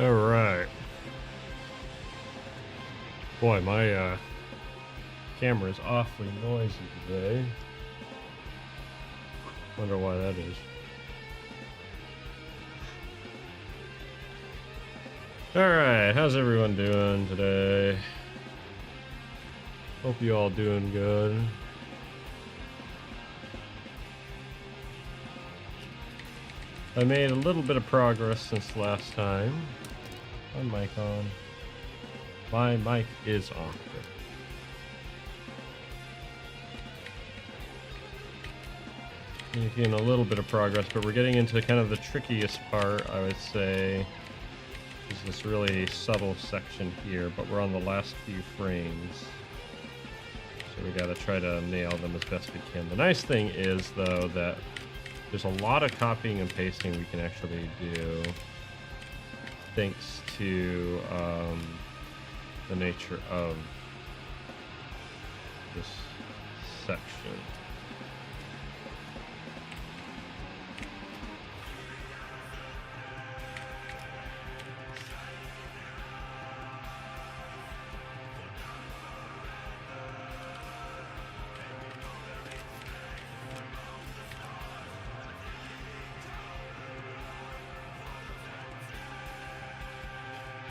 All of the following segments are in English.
All right. Boy, my camera is awfully noisy today. Wonder why that is. All right, how's everyone doing today? Hope you all doing good. I made a little bit of progress since last time. My mic on. My mic is on. Making a little bit of progress, but we're getting into kind of the trickiest part, I would say. Is this really subtle section here, but we're on the last few frames. So we gotta try to nail them as best we can. The nice thing is, though, that there's a lot of copying and pasting we can actually do, thanks to the nature of this section.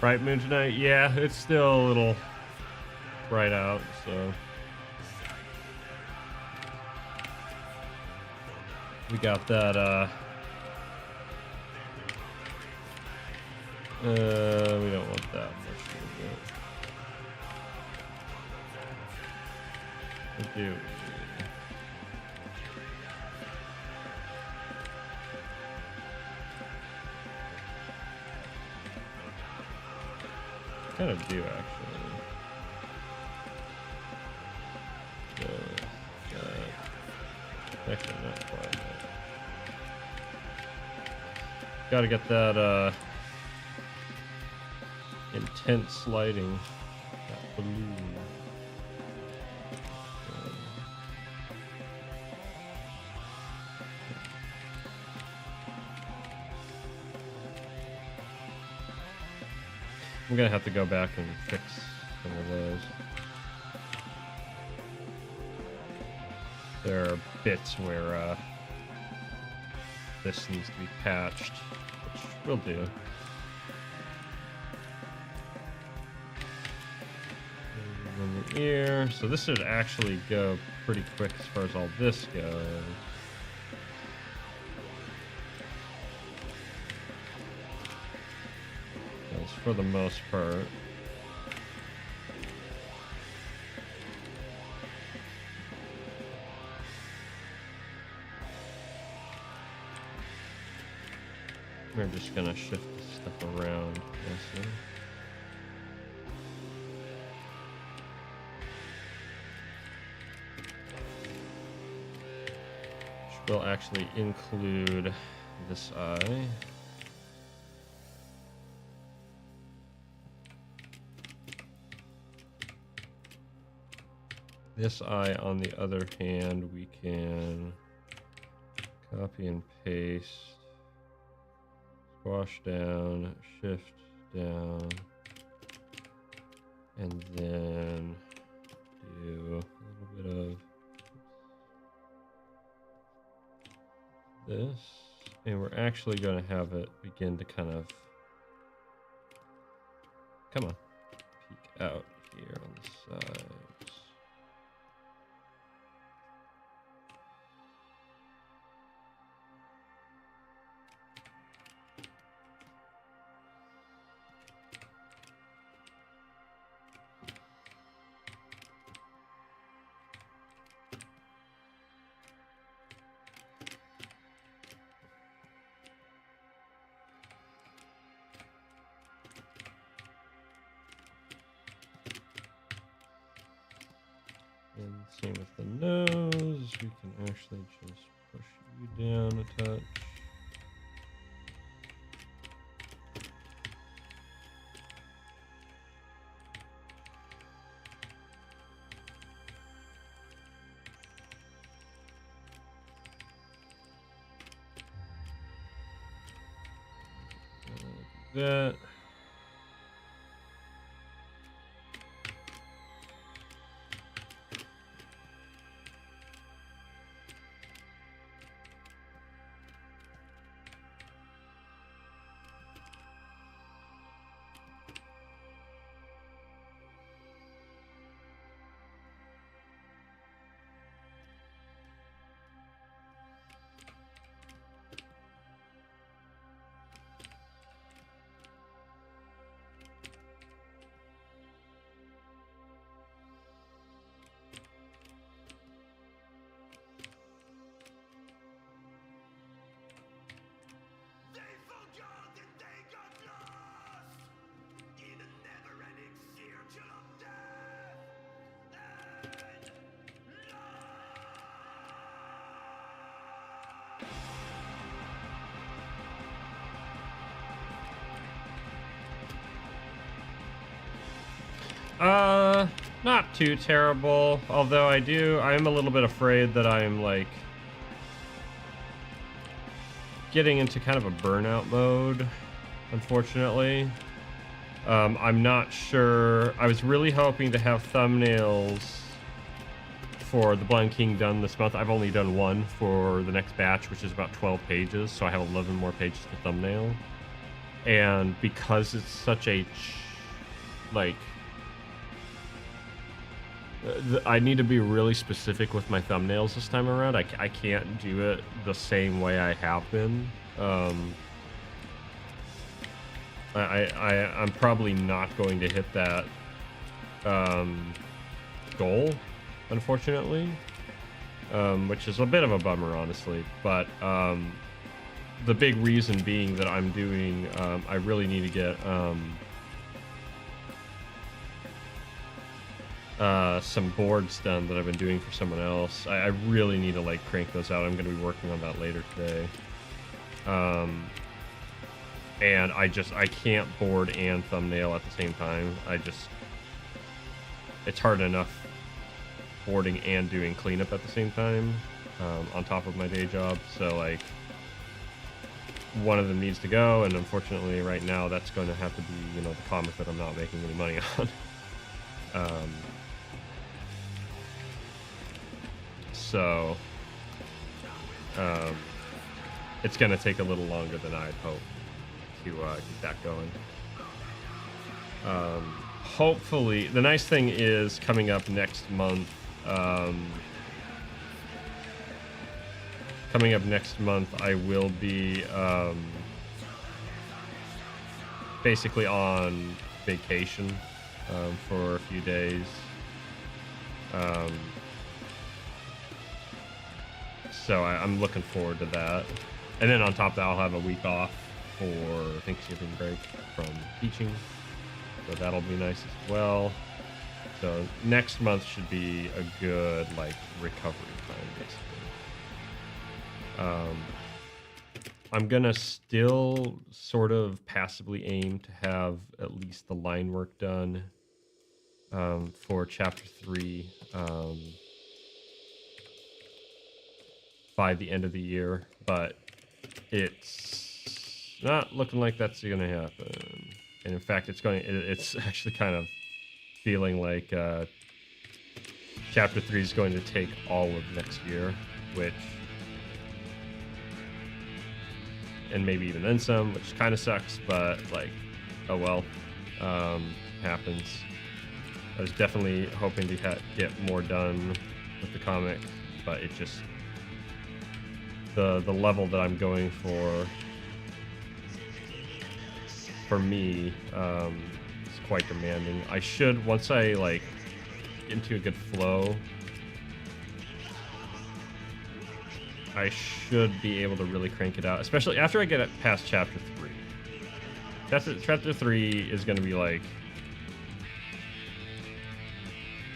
Bright moon tonight? Yeah, it's still a little bright out, so we got that we don't want that much of it. We do. Kind of do actually. Actually, not quite. Got to get that intense lighting. That blue. I'm gonna have to go back and fix some of those. There are bits where this needs to be patched, which we'll do. And the ear. So this should actually go pretty quick as far as all this goes. For the most part. We're just gonna shift this stuff around. Yes, which will actually include this eye. This eye, on the other hand, we can copy and paste, squash down, shift down, and then do a little bit of this. And we're actually going to have it begin to kind of, come on, peek out here on the sides. And same with the nose, we can actually just push you down a touch. That. Not too terrible. Although I'm a little bit afraid that I'm like getting into kind of a burnout mode, unfortunately. I'm not sure. I was really hoping to have thumbnails for The Blind King done this month. I've only done one for the next batch, which is about 12 pages, so I have 11 more pages to thumbnail. And because it's such a I need to be really specific with my thumbnails this time around. I can't do it the same way I have been. I'm probably not going to hit that goal, unfortunately, which is a bit of a bummer, honestly. But the big reason being that I'm doing, I really need to get some boards done that I've been doing for someone else. I really need to like crank those out. I'm going to be working on that later today. And I can't board and thumbnail at the same time. It's hard enough boarding and doing cleanup at the same time, on top of my day job. So like, one of them needs to go, and unfortunately right now that's going to have to be, you know, the comic that I'm not making any money on. So it's going to take a little longer than I'd hoped to get that going. Hopefully, the nice thing is coming up next month. I will be basically on vacation for a few days. So I'm looking forward to that. And then on top of that, I'll have a week off for Thanksgiving break from teaching. So that'll be nice as well. So next month should be a good like recovery time, basically. I'm gonna still sort of passively aim to have at least the line work done for chapter 3 by the end of the year, but it's not looking like that's gonna happen. And in fact, it's actually kind of feeling like chapter 3 is going to take all of next year, and maybe even then some, which kind of sucks, but like, oh well, happens. I was definitely hoping to get more done with the comic, but it just, the level that I'm going for me, is quite demanding. I should, once I like get into a good flow, I should be able to really crank it out, especially after I get past chapter 3. Chapter 3 is going to be like,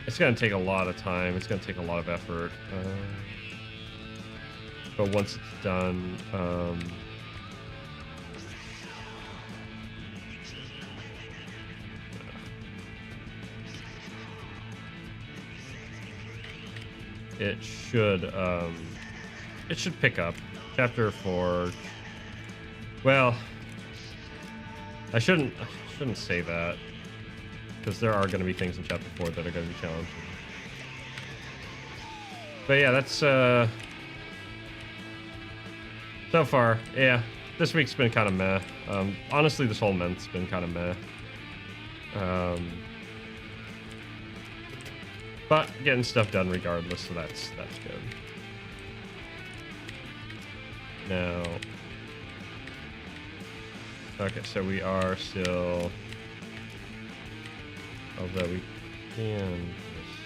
it's going to take a lot of time. It's going to take a lot of effort. But once it's done, it should pick up. Chapter 4. Well, I shouldn't say that, because there are going to be things in chapter 4 that are going to be challenging. But yeah, that's so far. Yeah, this week's been kind of meh. Honestly, this whole month's been kind of meh. But getting stuff done regardless, so that's good. Now, okay, so we are still, although we can just,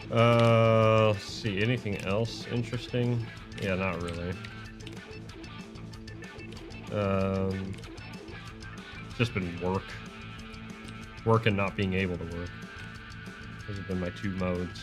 Let's see, anything else interesting? Yeah, not really. It's just been work. Work and not being able to work. Those have been my two modes.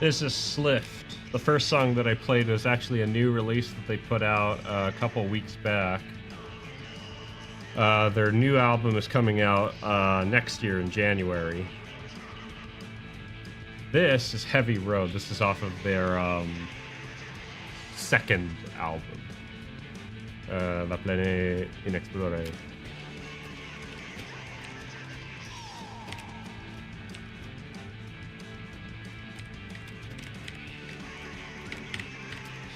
This is Slift. The first song that I played was actually a new release that they put out a couple weeks back. Their new album is coming out next year in January. This is Heavy Road. This is off of their second album, La Planète Inexplorée.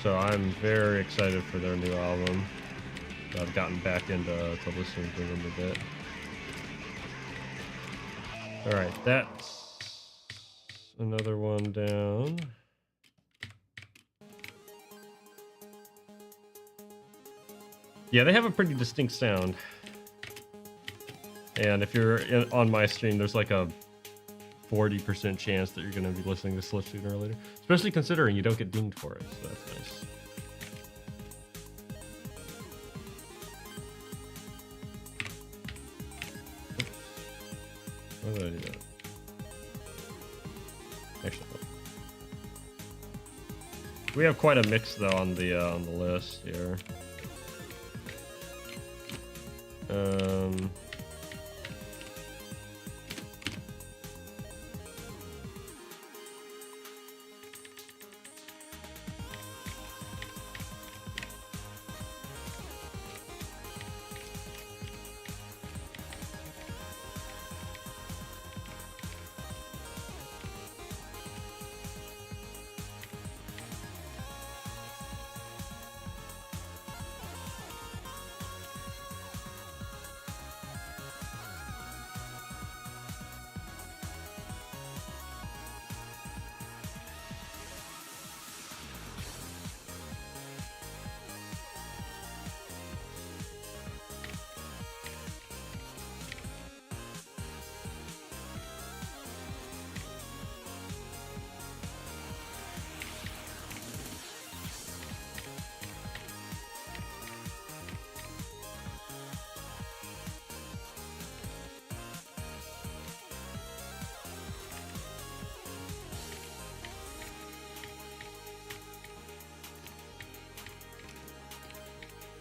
So I'm very excited for their new album. I've gotten back into listening to them a bit. All right, that's another one down. Yeah, they have a pretty distinct sound. And if you're on my stream, there's like a 40% chance that you're going to be listening to Slift sooner or later. Especially considering you don't get dinged for it, so that's nice. Why did I do that? Actually, we have quite a mix though on the list here.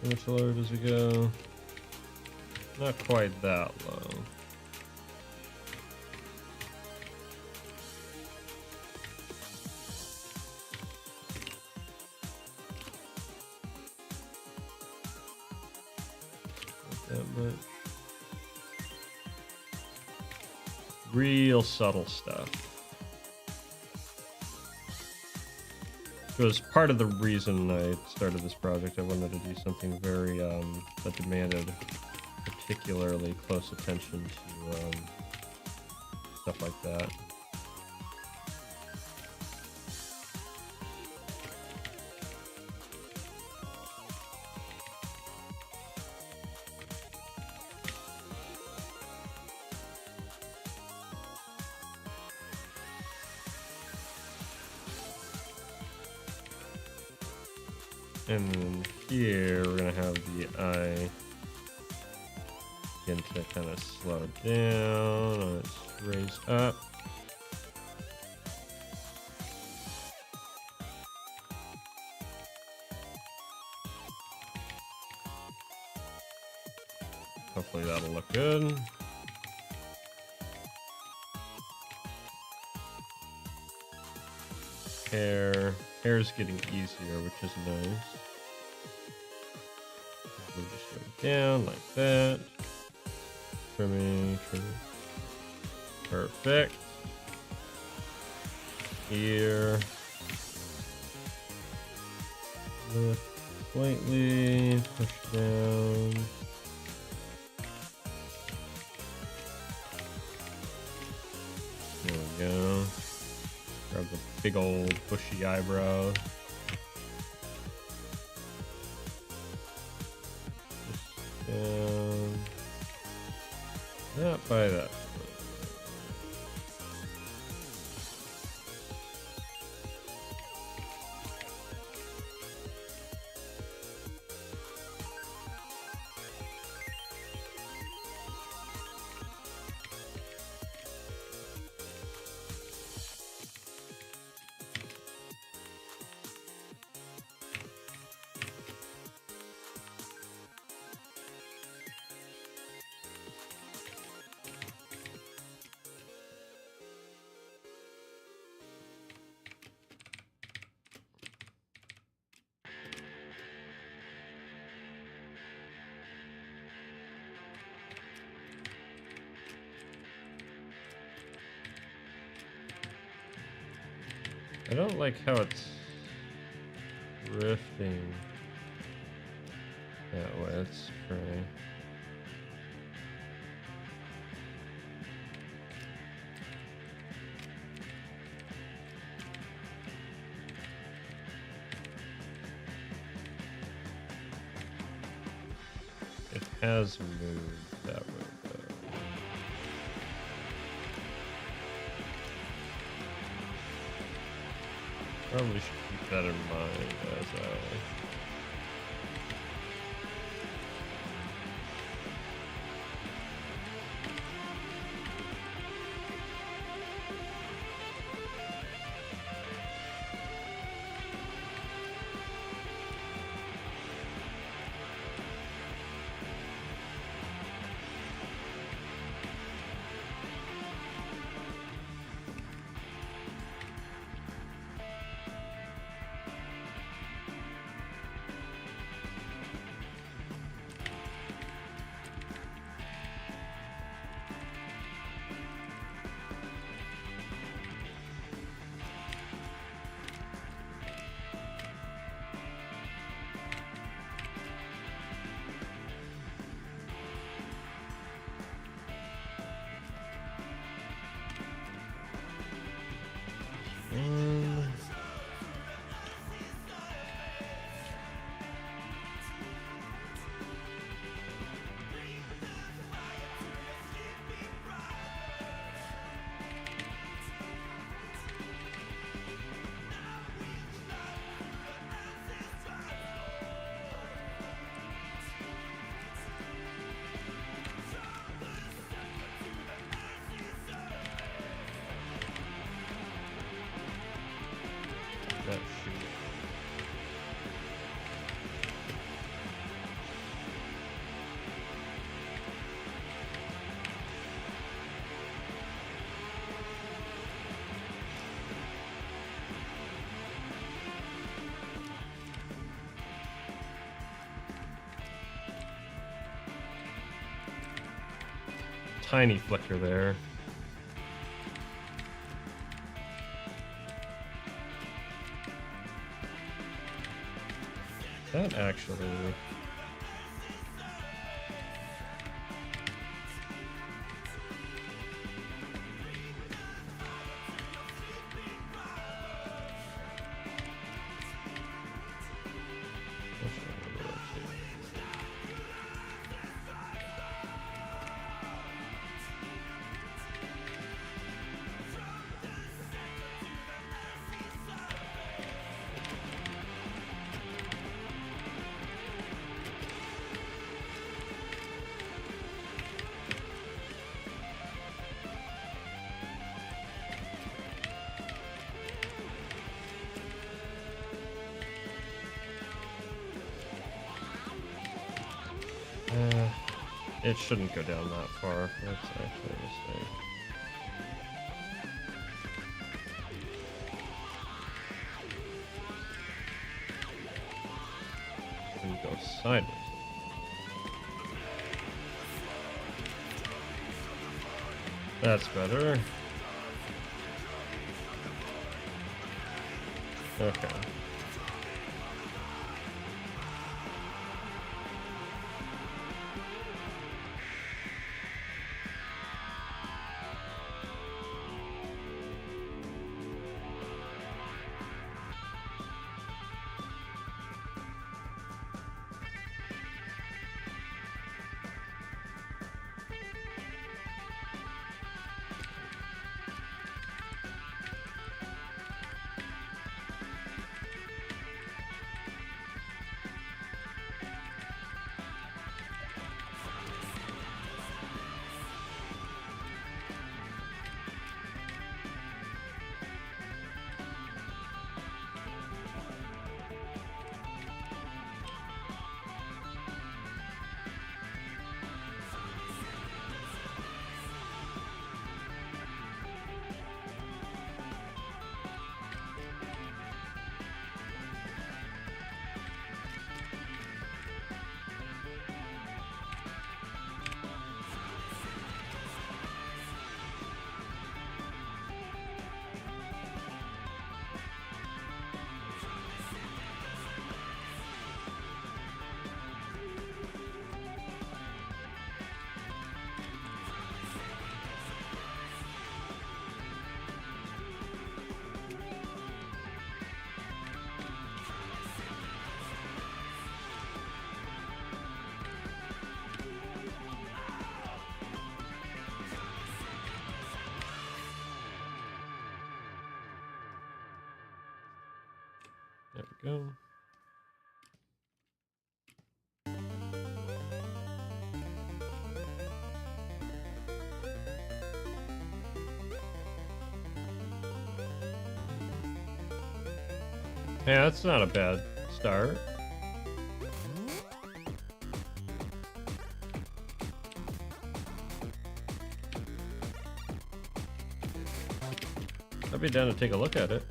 How much lower does it go? Not quite that low. Not that much. Real subtle stuff. It was part of the reason I started this project. I wanted to do something very that demanded particularly close attention to stuff like that. And then here we're gonna have the eye begin to kind of slow down. Let's raise up. Hopefully that'll look good. Hair's getting easier, which is nice. We're just going down like that. Trimming. Perfect. Ear. Lift slightly, push down. There we go. Grab the big old bushy eyebrows. Just down. Not by that. I don't like how it's drifting that way. Let's try. It has moved that way. Probably should keep that in mind as I... tiny flicker there. That actually... It shouldn't go down that far. That's actually a mistake. And go sideways. That's better. Okay. There we go. Yeah, that's not a bad start. I'd be down to take a look at it.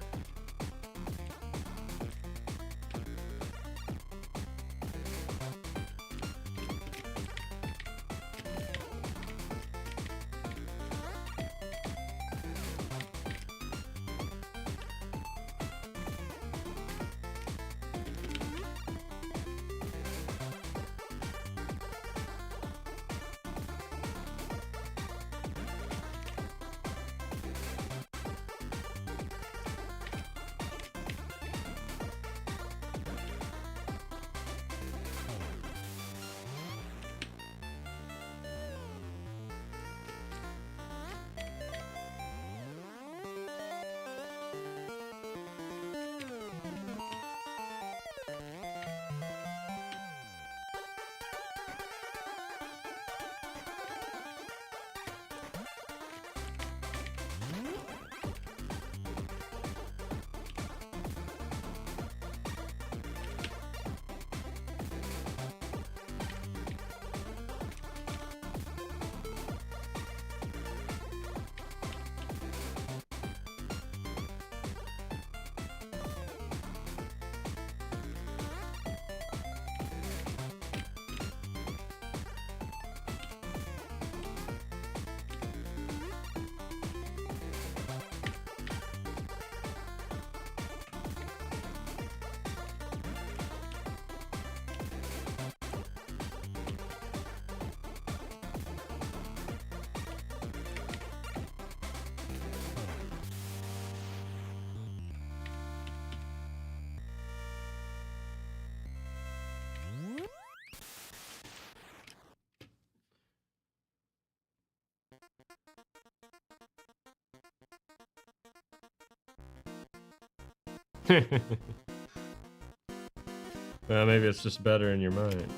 Well, maybe it's just better in your mind.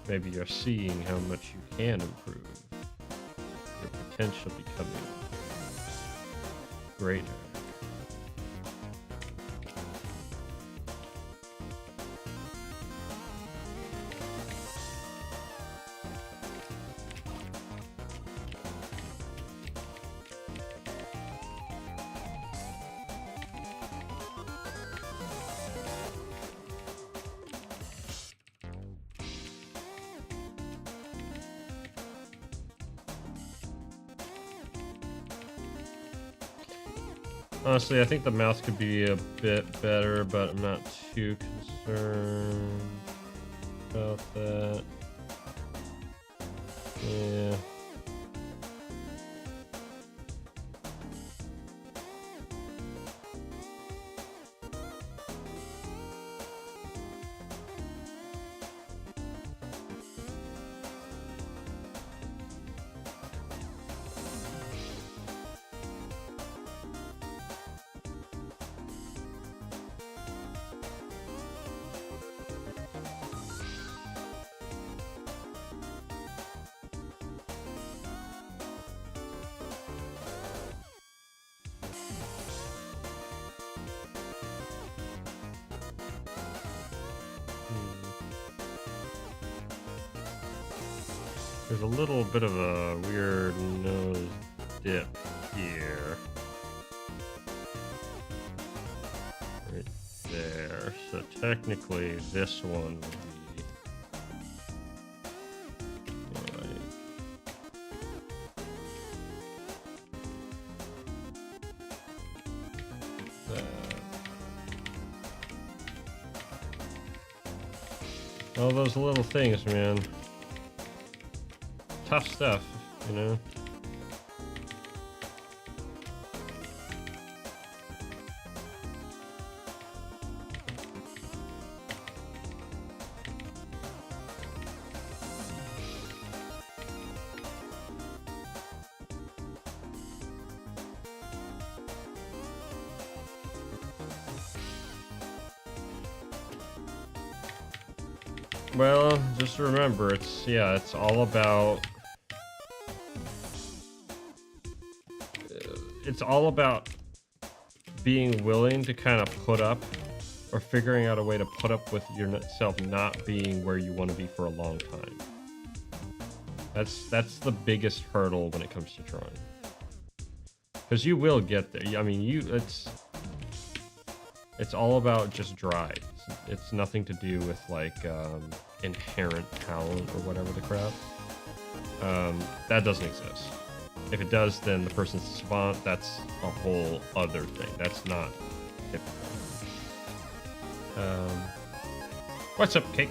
Maybe you're seeing how much you can improve. Your potential becoming greater. Honestly, I think the mouse could be a bit better, but I'm not too concerned about that. Yeah. There's a little bit of a weird nose dip here. Right there. So technically this one would be like that. All those little things, man. Tough stuff, you know? Well, just remember, it's all about being willing to kind of put up or figuring out a way to put up with yourself not being where you want to be for a long time. That's the biggest hurdle when it comes to drawing. Because you will get there. I mean, it's all about just drive. It's nothing to do with like inherent talent or whatever the crap. That doesn't exist. If it does, then the person's a savant. That's a whole other thing. That's not typical. What's up, Cake?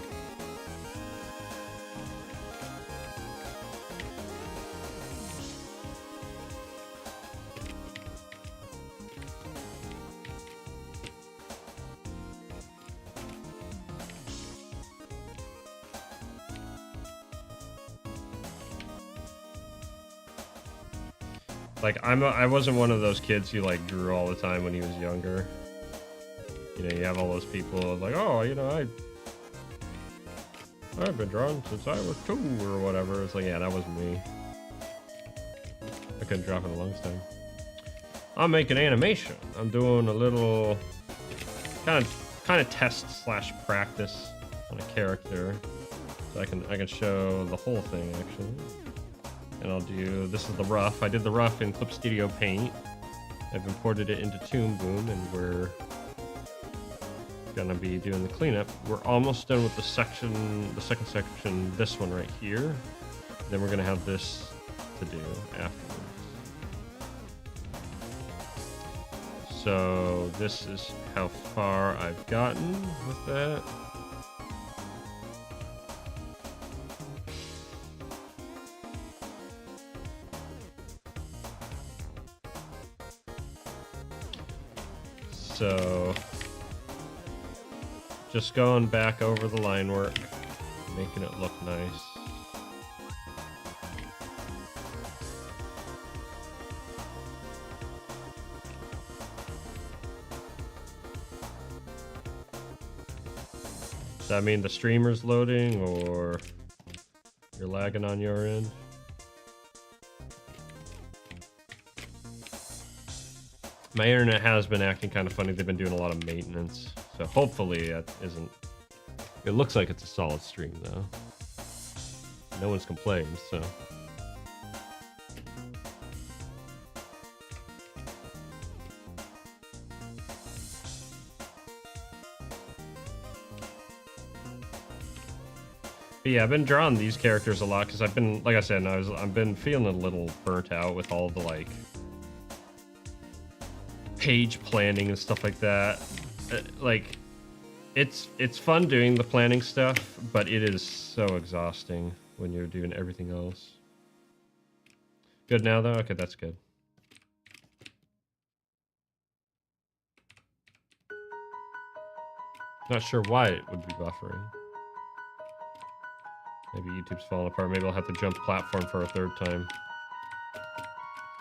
Like, I wasn't one of those kids who, like, drew all the time when he was younger. You know, you have all those people like, oh, you know, I've been drawing since I was 2 or whatever. It's like, yeah, that wasn't me. I couldn't draw for the longest time. I'm making animation. I'm doing a little kind of test / practice on a character. So I can show the whole thing, actually. And I'll do, this is the rough. I did the rough in Clip Studio Paint. I've imported it into Toon Boom, and we're gonna be doing the cleanup. We're almost done with the second section, this one right here. Then we're gonna have this to do afterwards. So this is how far I've gotten with that. So, just going back over the line work, making it look nice. Does that mean the streamer's loading or you're lagging on your end? My internet has been acting kind of funny. They've been doing a lot of maintenance. So hopefully that isn't... It looks like it's a solid stream, though. No one's complained, so... But yeah, I've been drawing these characters a lot because I've been, like I said, I've been feeling a little burnt out with all the like page planning and stuff like that. Like, it's fun doing the planning stuff, but it is so exhausting when you're doing everything else. Good now though? Okay, that's good. Not sure why it would be buffering. Maybe YouTube's falling apart. Maybe I'll have to jump platform for a third time.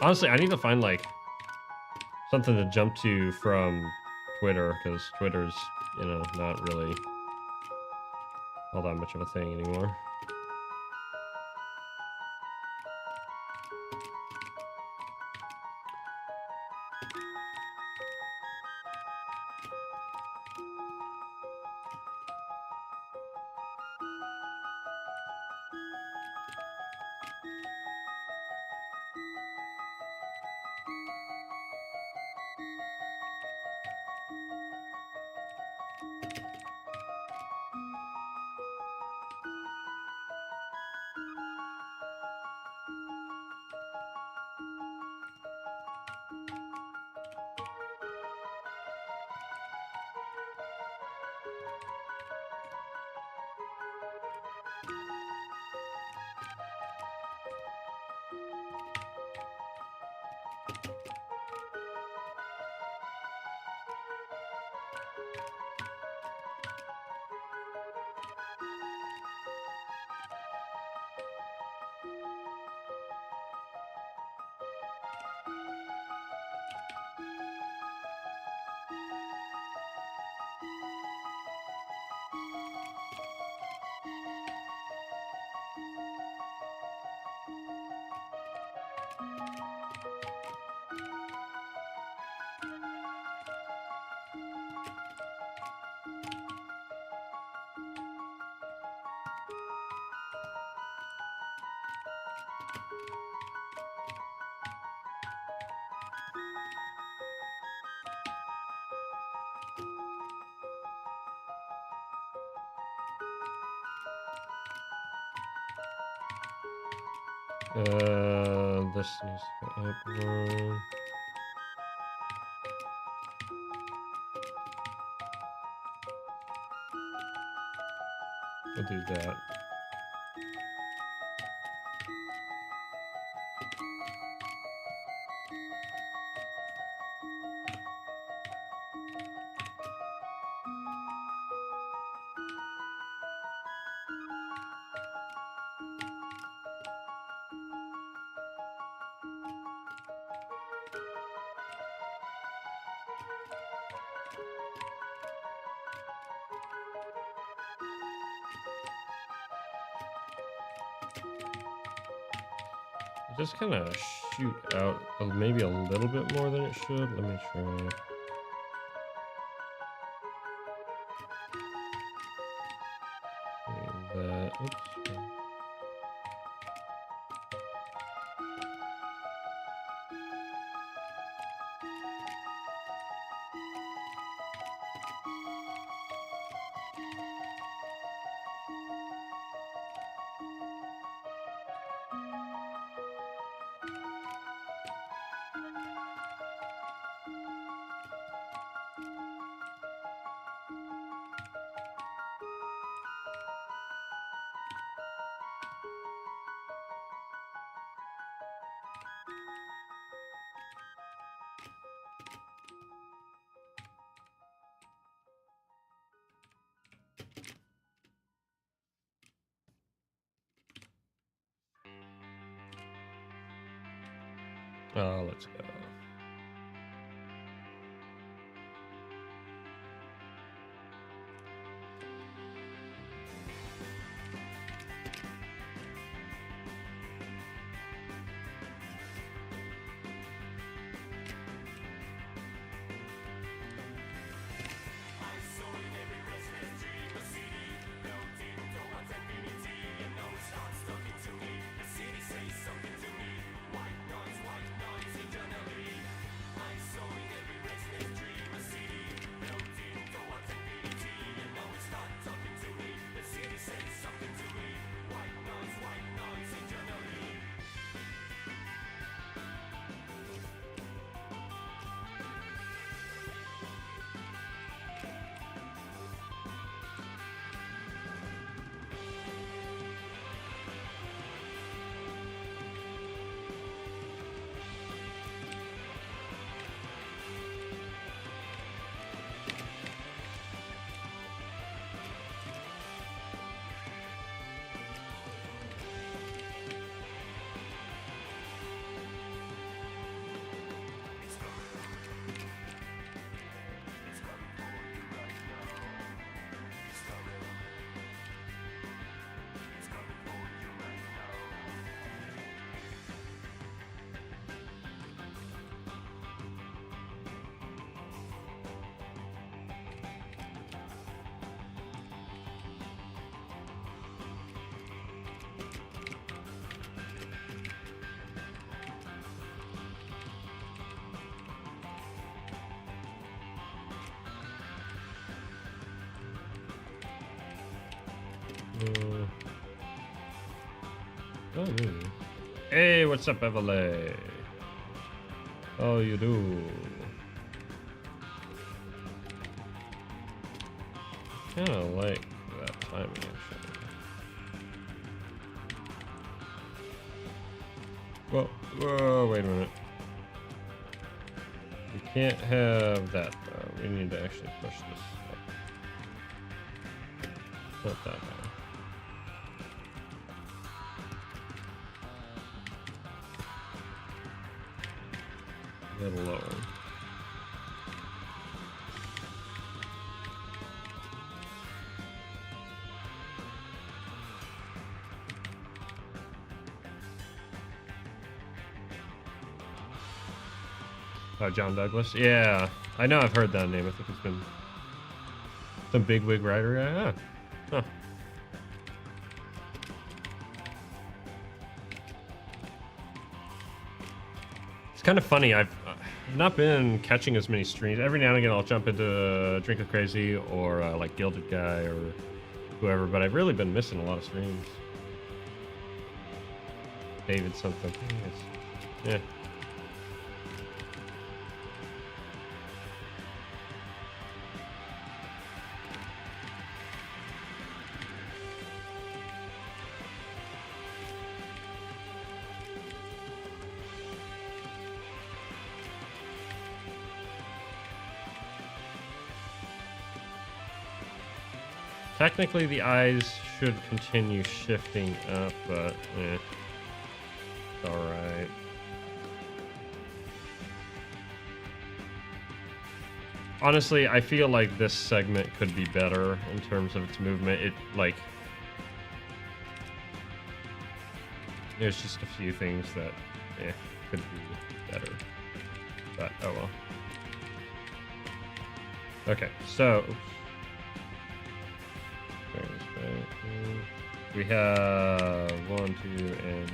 Honestly, I need to find like something to jump to from Twitter, because Twitter's, you know, not really all that much of a thing anymore. This needs to go up one. We'll do that. Just kind of shoot out maybe a little bit more than it should. Let me try. That. Oops. Oh, let's go. Oh, hey, what's up, Everlay? How you do? Kind of like that timing, actually. Whoa, wait a minute. We can't have that, though. We need to actually push this up. Not that high. A little lower. Oh, John Douglas? Yeah, I know I've heard that name. I think it's been some bigwig writer. Yeah. Huh. It's kind of funny. I've not been catching as many streams. Every now and again, I'll jump into Drink of Crazy or like Gilded Guy or whoever, but I've really been missing a lot of streams. David something. Yeah. Technically, the eyes should continue shifting up, but it's alright. Honestly, I feel like this segment could be better in terms of its movement. There's just a few things that could be better. But oh well. Okay, so we have 1, 2, and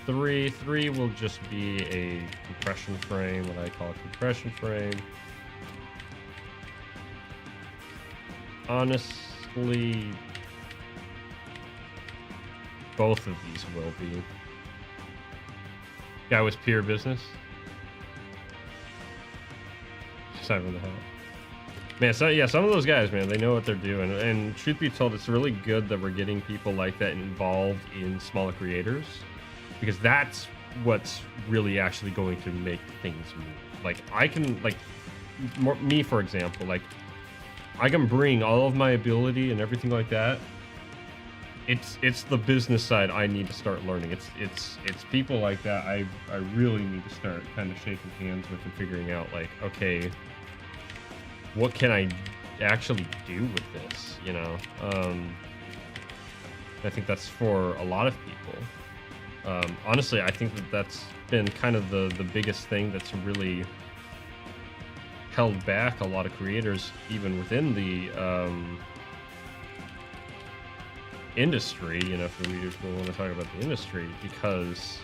3. 3 will just be a compression frame, what I call a compression frame. Honestly, both of these will be. Guy was pure business. Aside from the hat. Man, so yeah, some of those guys, man, they know what they're doing. And truth be told, it's really good that we're getting people like that involved in smaller creators, because that's what's really actually going to make things move. Like, I can, like, me, for example, like, I can bring all of my ability and everything like that. It's the business side I need to start learning. It's people like that I really need to start kind of shaking hands with and figuring out, like, okay, what can I actually do with this, you know? I think that's for a lot of people. Honestly, I think that's been kind of the biggest thing that's really held back a lot of creators, even within the industry, you know, if we want to talk about the industry, because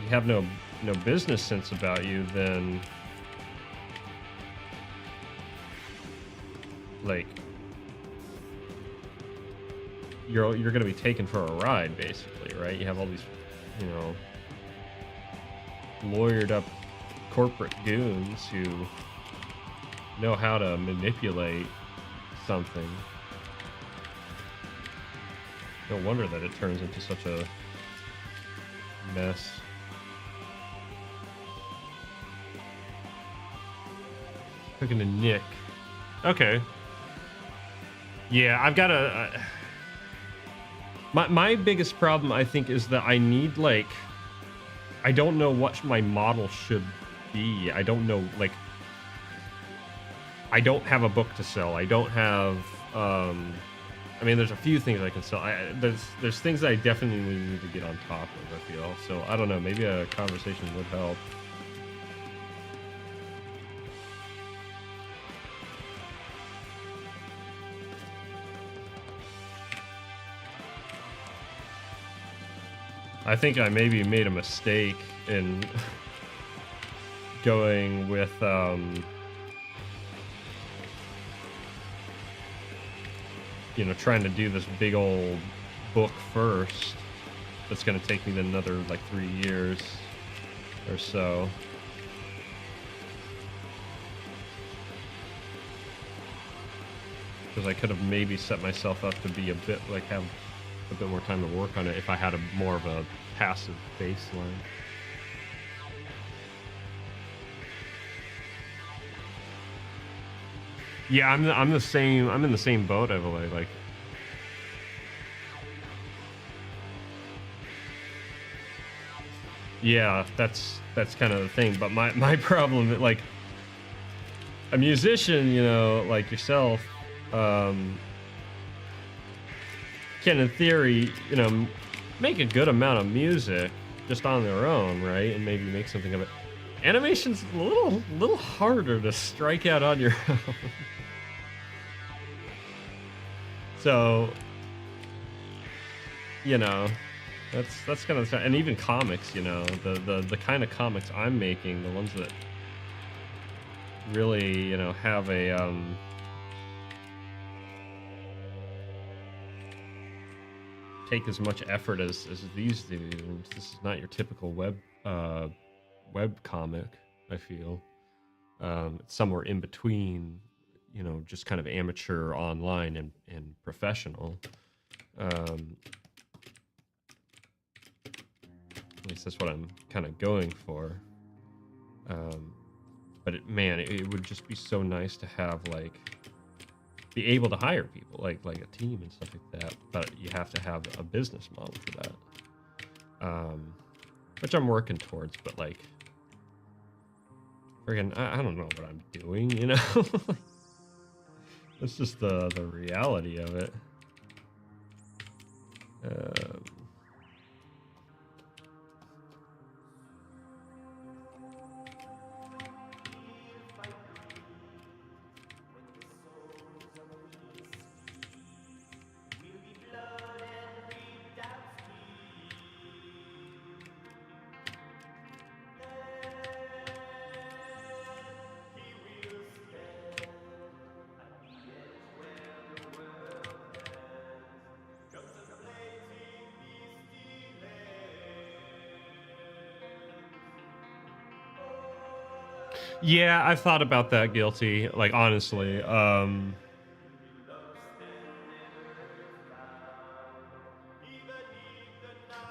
you have no business sense about you, then like you're going to be taken for a ride, basically, right? You have all these, you know, lawyered up corporate goons who know how to manipulate something. No wonder that it turns into such a mess. Cooking to Nick. Okay. Yeah, I've got a... My biggest problem, I think, is that I need, like... I don't know what my model should be. I don't know, like... I don't have a book to sell. I don't have... I mean, there's a few things I can sell. There's things that I definitely need to get on top of, I feel. So, I don't know. Maybe a conversation would help. I think I maybe made a mistake in going with you know, trying to do this big old book first. That's going to take me another like 3 years or so. Because I could have maybe set myself up to be a bit like have a bit more time to work on it if I had a more of a passive baseline. Yeah, I'm the same. I'm in the same boat, Evelyn. Like, yeah, that's kind of the thing. But my problem, like, a musician, you know, like yourself, can in theory, you know, make a good amount of music just on their own, right? And maybe make something of it. Animation's a little harder to strike out on your own. So, you know, that's kind of, and even comics, you know, the kind of comics I'm making, the ones that really, you know, have a take as much effort as these do. This is not your typical web comic, I feel. It's somewhere in between, you know, just kind of amateur online and professional. At least that's what I'm kind of going for. But it would just be so nice to have, like, be able to hire people, like a team and stuff like that. But you have to have a business model for that, which I'm working towards. But like, friggin', I don't know what I'm doing, you know. That's just the reality of it. Yeah, I've thought about that, Guilty. Like, honestly,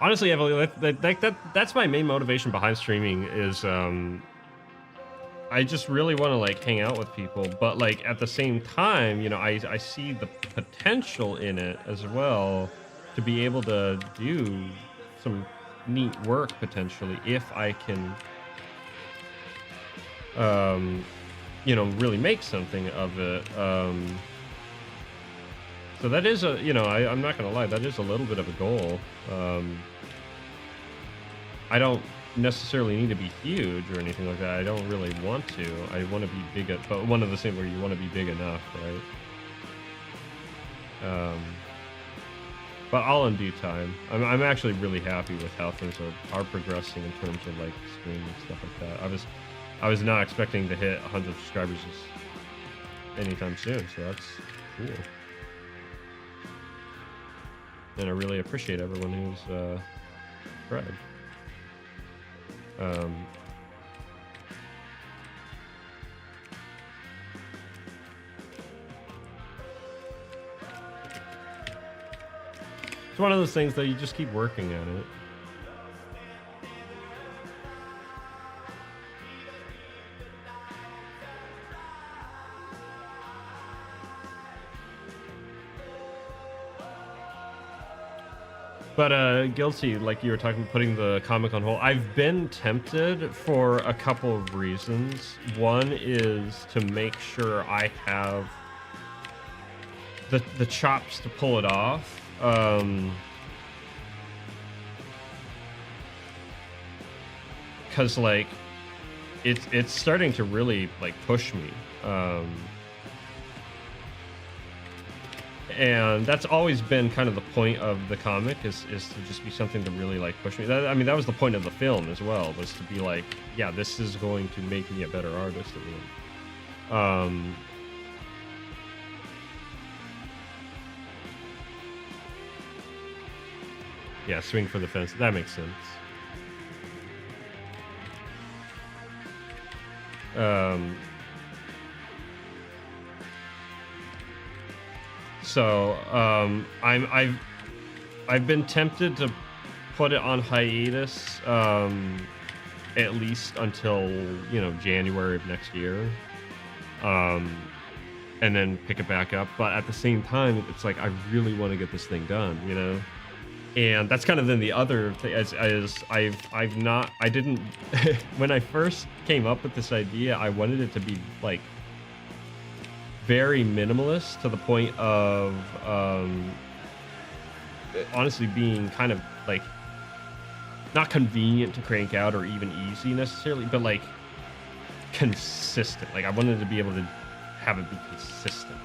honestly, Emily, that's my main motivation behind streaming is, I just really want to, like, hang out with people, but, like, at the same time, you know, I see the potential in it as well to be able to do some neat work potentially if I can, you know, really make something of it. So that is a, you know, I'm not gonna lie, that is a little bit of a goal. I don't necessarily need to be huge or anything like that. I don't really want to. I want to be big at, but one of the things where you want to be big enough, right? But all in due time. I'm actually really happy with how things are progressing in terms of, like, streaming and stuff like that. I was not expecting to hit 100 subscribers anytime soon, so that's cool. And I really appreciate everyone who's subscribed. It's one of those things that you just keep working at it. But Guilty, like you were talking, putting the comic on hold. I've been tempted for a couple of reasons. One is to make sure I have the chops to pull it off. Because, like, it's starting to really, like, push me. And that's always been kind of the point of the comic, is to just be something to really, like, push me. I mean, that was the point of the film as well, was to be like, yeah, this is going to make me a better artist at the end. Yeah, swing for the fence. That makes sense. I've been tempted to put it on hiatus, at least until, you know, January of next year. And then pick it back up. But at the same time, it's like, I really want to get this thing done, you know? And that's kind of then the other thing, as I didn't, when I first came up with this idea, I wanted it to be like very minimalist to the point of, honestly being kind of like not convenient to crank out or even easy necessarily, but like consistent. Like I wanted to be able to have it be consistent,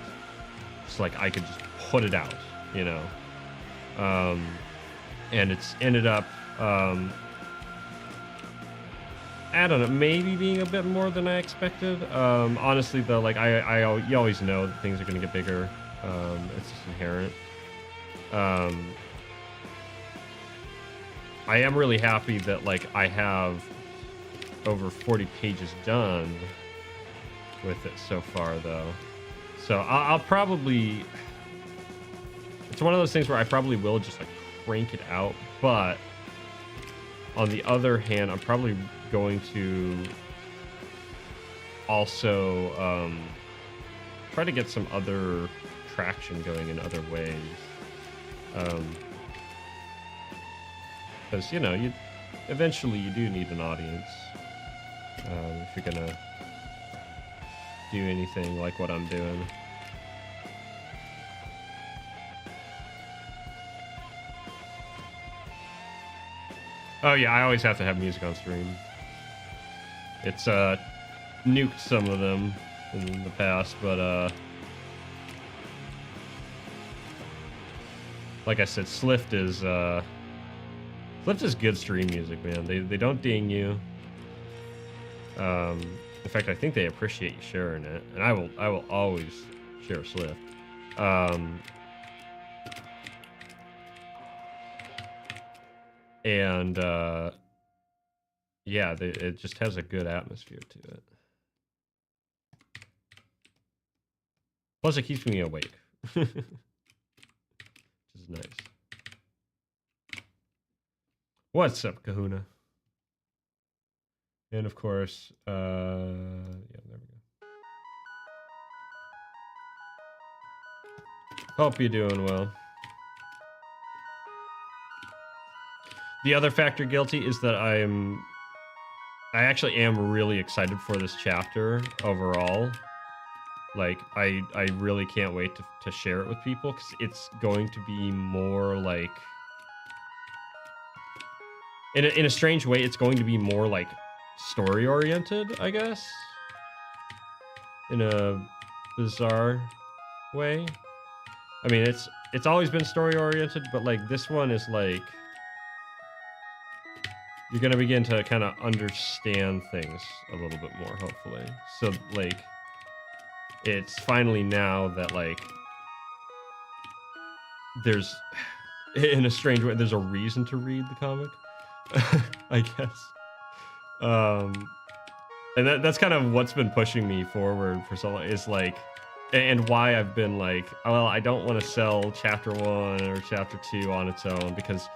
so like I could just put it out, you know. And it's ended up, I don't know, maybe being a bit more than I expected. Honestly, though, like you always know that things are going to get bigger. It's just inherent. I am really happy that like I have over 40 pages done with it so far, though. So I'll probably, it's one of those things where I probably will just like crank it out, but on the other hand, I'm probably going to also try to get some other traction going in other ways, because you know, you eventually do need an audience if you're gonna do anything like what I'm doing. Oh yeah, I always have to have music on stream. It's nuked some of them in the past, but like I said, Slift is good stream music, man. They don't ding you. In fact, I think they appreciate you sharing it, and I will always share Slift. And yeah, it just has a good atmosphere to it. Plus, it keeps me awake, which is nice. What's up, Kahuna? And of course, yeah, there we go. Hope you're doing well. The other factor guilty is that I actually am really excited for this chapter overall. Like, I really can't wait to share it with people, because it's going to be more like, in a strange way, it's going to be more like story oriented, I guess, in a bizarre way. I mean, it's always been story oriented, but like this one is like, you're gonna begin to kind of understand things a little bit more, hopefully. So like, it's finally now that like there's, in a strange way, there's a reason to read the comic, I guess. And that's kind of what's been pushing me forward for so long, is like, and why I've been like, well, I don't want to sell chapter 1 or chapter 2 on its own, because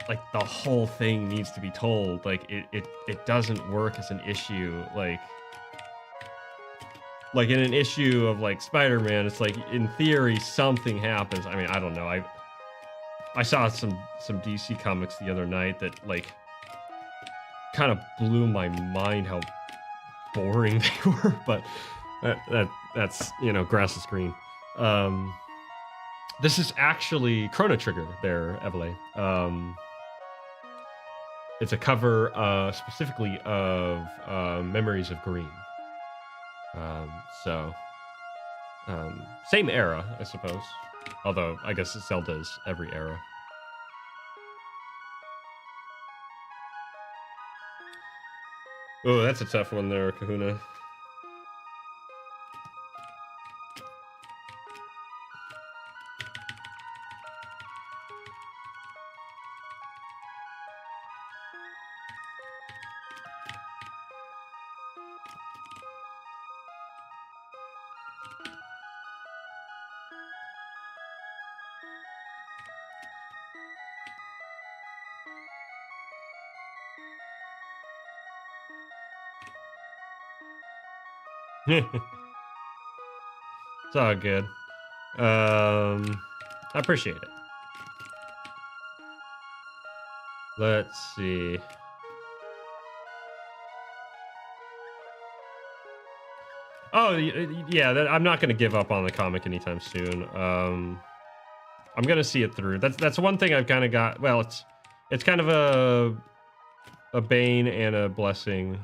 like the whole thing needs to be told. Like it doesn't work as an issue. Like in an issue of like Spider-Man, it's like, in theory something happens. I mean, I don't know. I saw some DC comics the other night that like kind of blew my mind how boring they were, but that's, you know, grass is green. This is actually Chrono Trigger there, Evele. It's a cover specifically of Memories of Green. So same era, I suppose. Although I guess Zelda is every era. Oh, that's a tough one there, Kahuna. It's all good. I appreciate it. Let's see. Oh, yeah, I'm not going to give up on the comic anytime soon. I'm going to see it through. That's one thing I've kind of got. Well, it's kind of a bane and a blessing.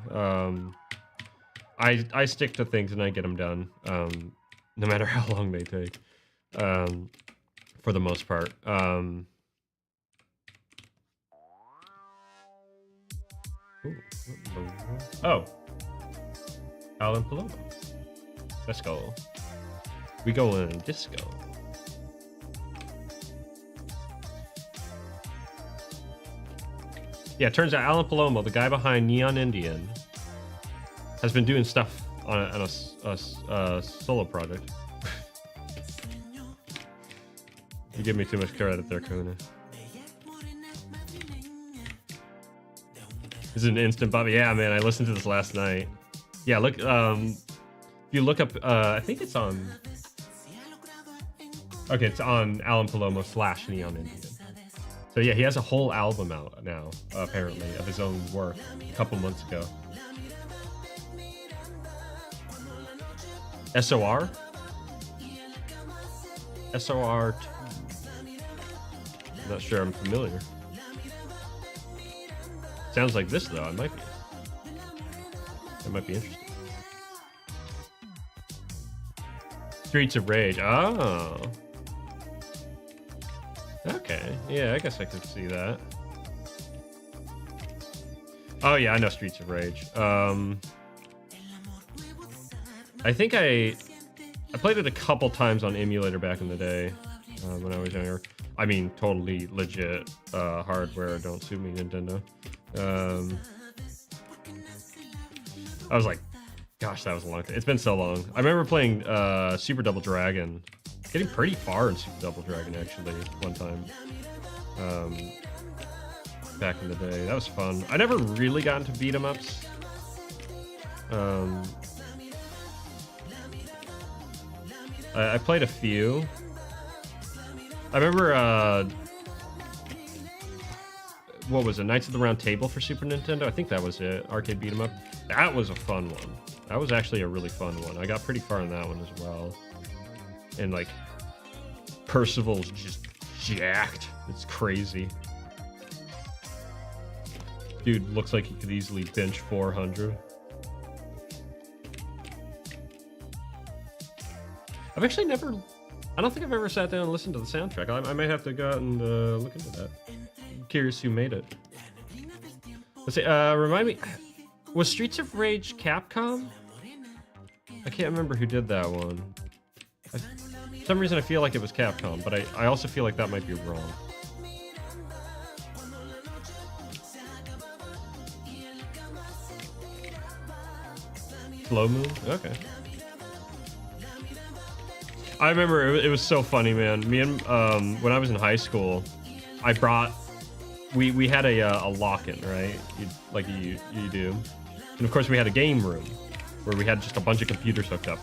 I stick to things and I get them done, no matter how long they take, for the most part. Oh, Alan Paloma. Let's go. We go in disco. Yeah, it turns out Alan Palomo, the guy behind Neon Indian, has been doing stuff on a solo project. You give me too much credit there, Kuna. This is an instant Bobby. Yeah, man, I listened to this last night. Yeah, look, if you look up, I think it's on... Okay, it's on Alan Palomo / Neon Indian. So yeah, he has a whole album out now, apparently, of his own work, a couple months ago. SOR? SOR 2. I'm not sure I'm familiar. Sounds like this though, it might be. That might be interesting. Streets of Rage. Oh. Okay. Yeah, I guess I could see that. Oh yeah, I know Streets of Rage. I think I played it a couple times on emulator back in the day, when I was younger. I mean, totally legit hardware. Don't sue me, Nintendo. I was like, gosh, that was a long time. It's been so long. I remember playing Super Double Dragon. Getting pretty far in Super Double Dragon, actually, one time. Back in the day. That was fun. I never really got into beat-em-ups. I played a few. I remember, what was it? Knights of the Round Table for Super Nintendo? I think that was it. Arcade beat 'em up. That was a fun one. That was actually a really fun one. I got pretty far in that one as well. And like, Percival's just jacked. It's crazy. Dude looks like he could easily bench 400. I've actually never... I don't think I've ever sat down and listened to the soundtrack. I might have to go out and look into that. I'm curious who made it. Let's see, remind me... Was Streets of Rage Capcom? I can't remember who did that one. For some reason I feel like it was Capcom, but I also feel like that might be wrong. Slow Moon? Okay. I remember it was so funny, man. Me and when I was in high school, I brought we had a lock-in, right? Like you do, and of course we had a game room where we had just a bunch of computers hooked up,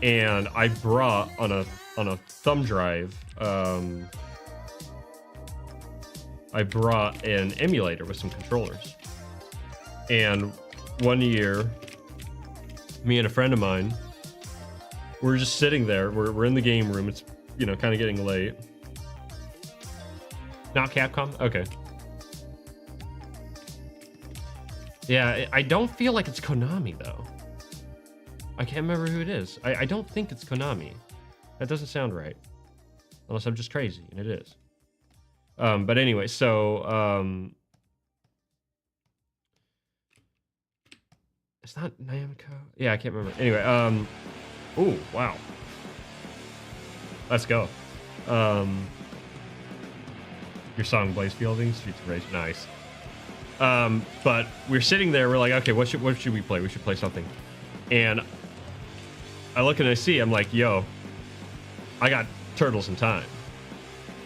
and I brought on a thumb drive. I brought an emulator with some controllers, and one year, me and a friend of mine. We're just sitting there. We're in the game room. It's, you know, kind of getting late. Not Capcom? Okay. Yeah, I don't feel like it's Konami, though. I can't remember who it is. I don't think it's Konami. That doesn't sound right. Unless I'm just crazy, and it is. But anyway, so... It's not Namco? Yeah, I can't remember. Anyway, ooh, wow. Let's go. Your song Blaze Fielding, Streets of Rage, nice. But we're sitting there, we're like, okay, what should we play? We should play something. And I look and I see, I'm like, yo, I got Turtles in Time.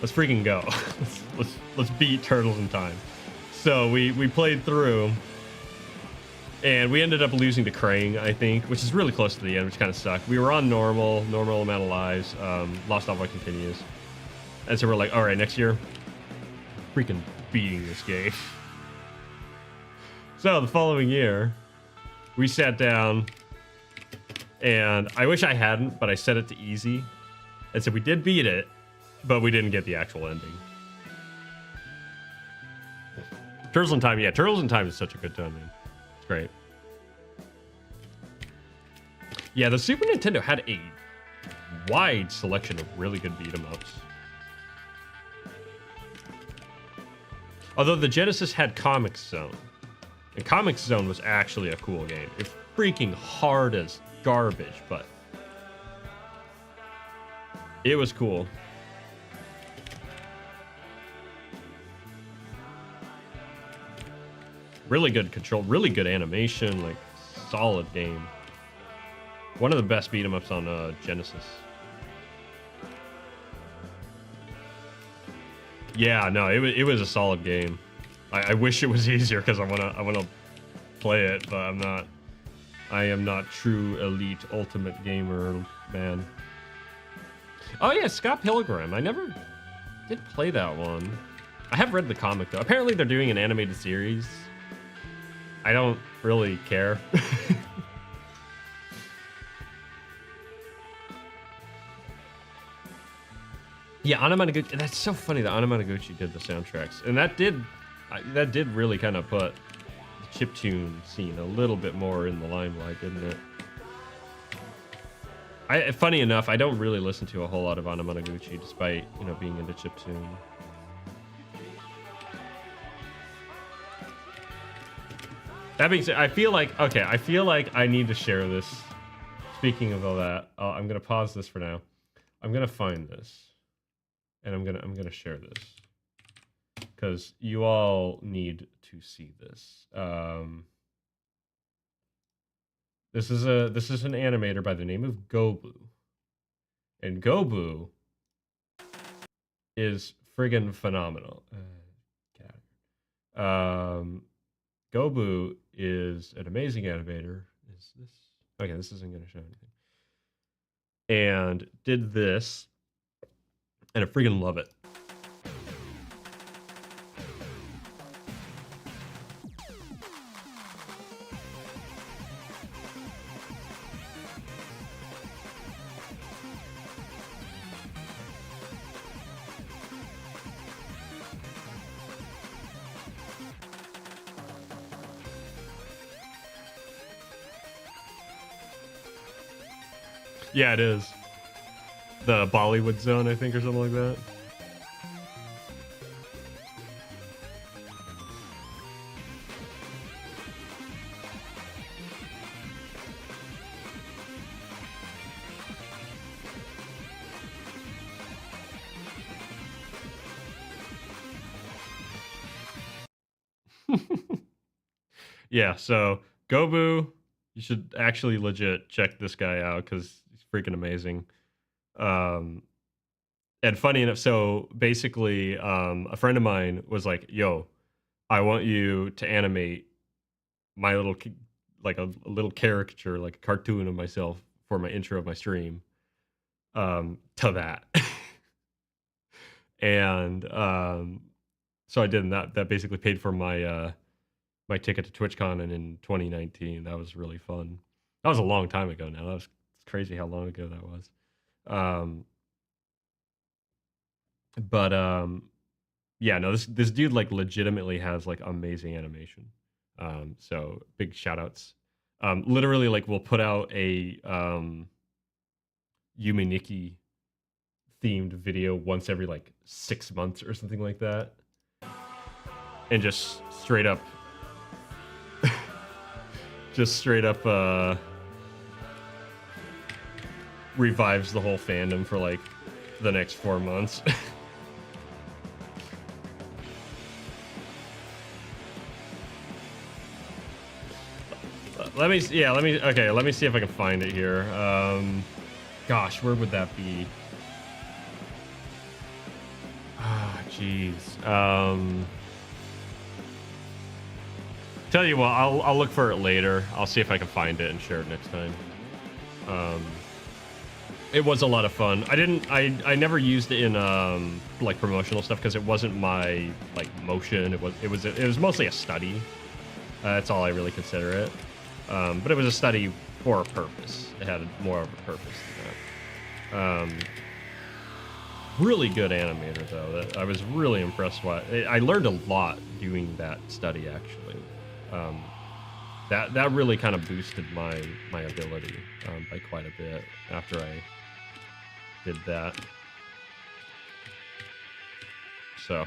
let's freaking go. let's beat Turtles in Time. So we played through, and we ended up losing to Krang, I think, which is really close to the end, which kind of sucked. We were on normal amount of lives. Lost Envoy continues, and so we're like, all right, next year, freaking beating this game. So the following year, we sat down, and I wish I hadn't, but I set it to easy, and so we did beat it, but we didn't get the actual ending. Turtles in Time, yeah, Turtles in Time is such a good time, man. It's great. Yeah, the Super Nintendo had a wide selection of really good beat-em-ups. Although the Genesis had Comic Zone. And Comic Zone was actually a cool game. It's freaking hard as garbage, but it was cool. Really good control, really good animation, like solid game. One of the best beat 'em ups on Genesis. Yeah, no, it was a solid game. I wish it was easier because I wanna play it, but I'm not. I am not true elite ultimate gamer, man. Oh yeah, Scott Pilgrim. I never did play that one. I have read the comic though. Apparently they're doing an animated series. I don't really care. Yeah, Anamanaguchi. That's so funny that Anamanaguchi did the soundtracks, and that did really kind of put the chiptune scene a little bit more in the limelight, didn't it? Funny enough, I don't really listen to a whole lot of Anamanaguchi, despite being into chiptune. That being said, I feel like I need to share this. Speaking of all that, I'm gonna pause this for now. I'm gonna find this, and I'm gonna share this because you all need to see this. This is an animator by the name of Gobu, and Gobu is friggin' phenomenal. Gobu is an amazing animator. Is this okay? This isn't going to show anything. And did this, and I friggin' love it. Yeah, it is. The Bollywood zone, I think, or something like that. Yeah, so Gobu, you should actually legit check this guy out because he's freaking amazing. And funny enough, so basically, a friend of mine was like, "Yo, I want you to animate my little, like a little caricature, like a cartoon of myself for my intro of my stream." To that, and so I did, and that basically paid for my my ticket to TwitchCon in 2019. That was really fun. That was a long time ago now. It's crazy how long ago that was. But yeah, no, this dude like legitimately has like amazing animation. So big shout outs. Literally like we'll put out a Yume Nikki themed video once every like 6 months or something like that. And just straight up revives the whole fandom for like the next 4 months. Let me see if I can find it here. Gosh, where would that be? jeez. Tell you what, I'll look for it later. I'll see if I can find it and share it next time. It was a lot of fun. I never used it in like promotional stuff because it wasn't my like motion. It was mostly a study. That's all I really consider it. But it was a study for a purpose. It had more of a purpose than that. Really good animator though. I was really impressed. I learned a lot doing that study actually. That really kind of boosted my ability by quite a bit after I did that. So.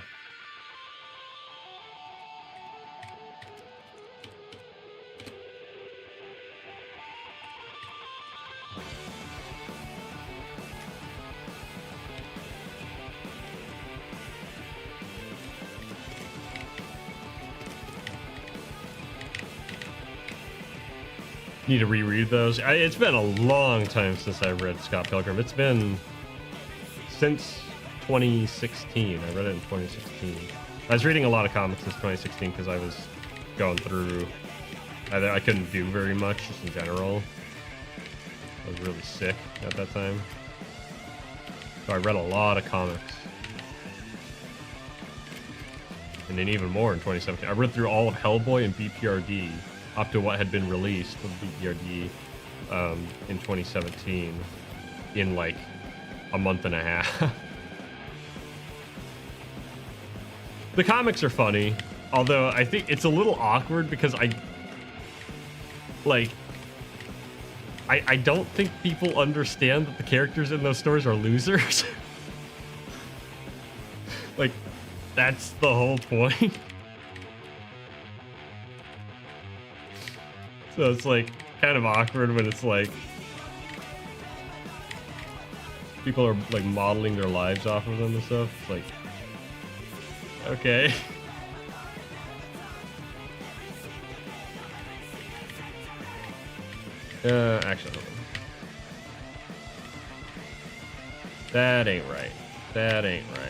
Need to reread those. It's been a long time since I read Scott Pilgrim. It's been since 2016. I read it in 2016. I was reading a lot of comics since 2016 because I was going through. I couldn't do very much just in general. I was really sick at that time. So I read a lot of comics. And then even more in 2017. I read through all of Hellboy and BPRD up to what had been released from BPRD in 2017 in like a month and a half. The comics are funny, although I think it's a little awkward because I don't think people understand that the characters in those stories are losers. Like, that's the whole point. So it's like kind of awkward when it's like people are like modeling their lives off of them and stuff. It's like, okay. Actually, hold on. That ain't right. That ain't right.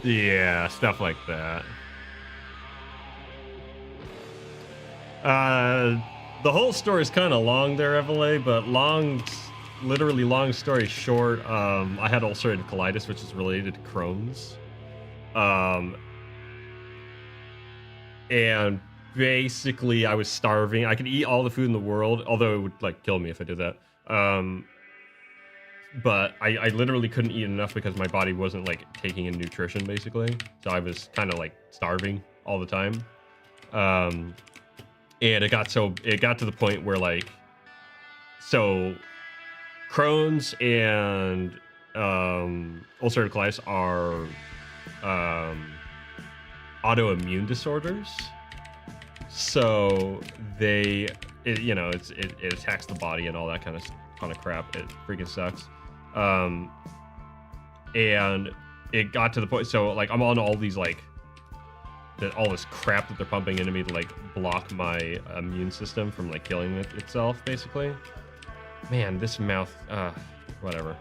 Yeah, stuff like that. The whole story is kind of long there, Evele, but literally long story short, I had ulcerative colitis, which is related to Crohn's. And basically I was starving. I could eat all the food in the world, although it would like kill me if I did that. But I literally couldn't eat enough because my body wasn't like taking in nutrition basically. So I was kind of like starving all the time. And it got to the point where like, so Crohn's and ulcerative colitis are autoimmune disorders. So it attacks the body and all that kind of crap. It freaking sucks. And it got to the point, so like I'm on all these like all this crap that they're pumping into me to like block my immune system from like killing itself basically. Man, this mouth, whatever.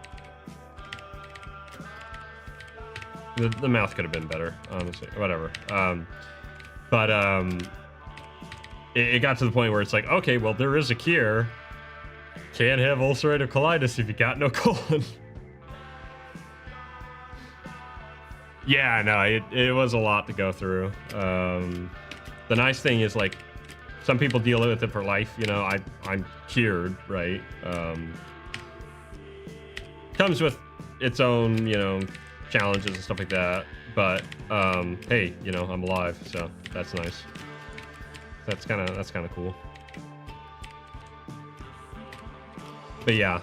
The mouth could have been better, honestly. Whatever. It got to the point where it's like, okay, well, there is a cure. Can't have ulcerative colitis if you got no colon. Yeah, no, it was a lot to go through. The nice thing is, like, some people deal with it for life. You know, I'm cured, right? Comes with its own, you know, challenges and stuff like that. But hey, you know, I'm alive, so that's nice. That's kind of cool. But yeah,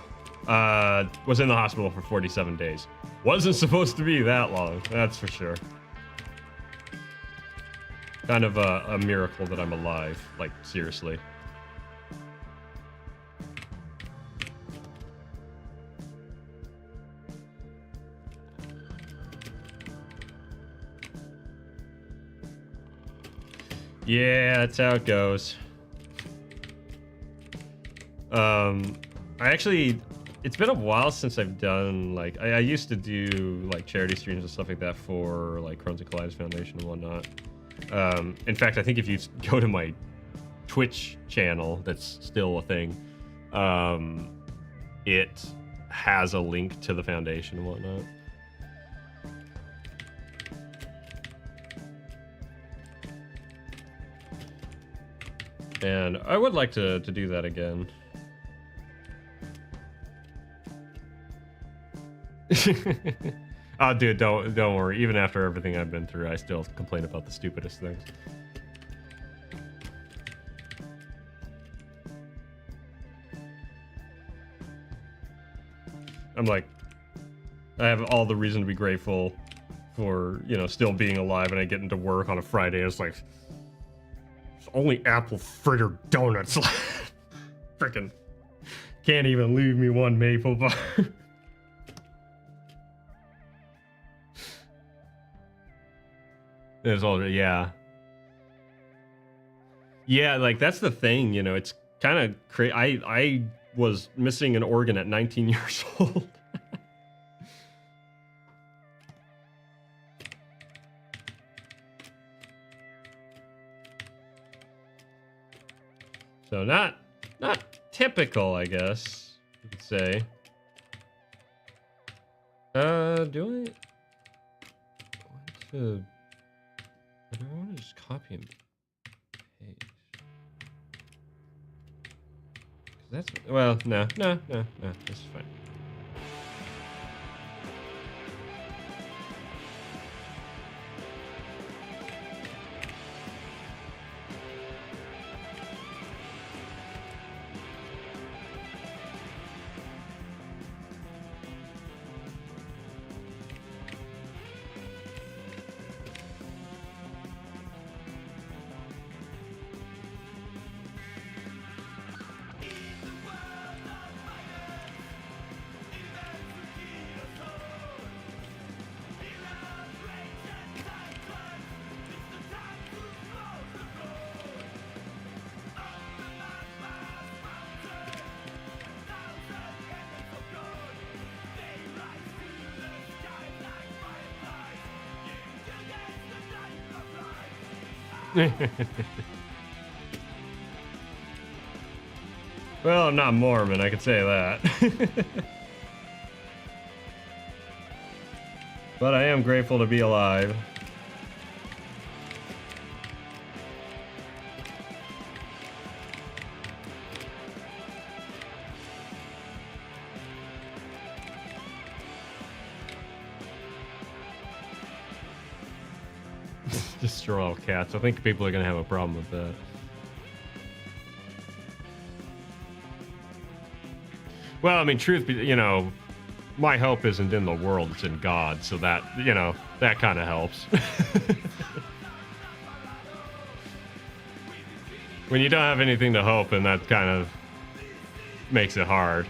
Was in the hospital for 47 days. Wasn't supposed to be that long, that's for sure. Kind of a miracle that I'm alive, like, seriously. Yeah, that's how it goes. I actually, it's been a while since I've done, like, I used to do, like, charity streams and stuff like that for, like, Crohn's and Colitis Foundation and whatnot. In fact, I think if you go to my Twitch channel, that's still a thing, it has a link to the foundation and whatnot. And I would like to do that again. Oh, dude, don't worry. Even after everything I've been through, I still complain about the stupidest things. I'm like, I have all the reason to be grateful for, you know, still being alive, and I get into work on a Friday, and it's like, there's only apple fritter donuts left. Frickin' can't even leave me one maple bar. It's all, yeah. Yeah, like, that's the thing, you know, it's kind of crazy. I was missing an organ at 19 years old. So not typical, I guess you could say. Do I want to just copy and paste? That's, well, no, this is fine. Well, I'm not Mormon, I can say that. But I am grateful to be alive. Destroy all cats. I think people are gonna have a problem with that. Well, I mean, truth be, you know, my hope isn't in the world, it's in God, so that, you know, that kind of helps. When you don't have anything to hope, and that kind of makes it hard.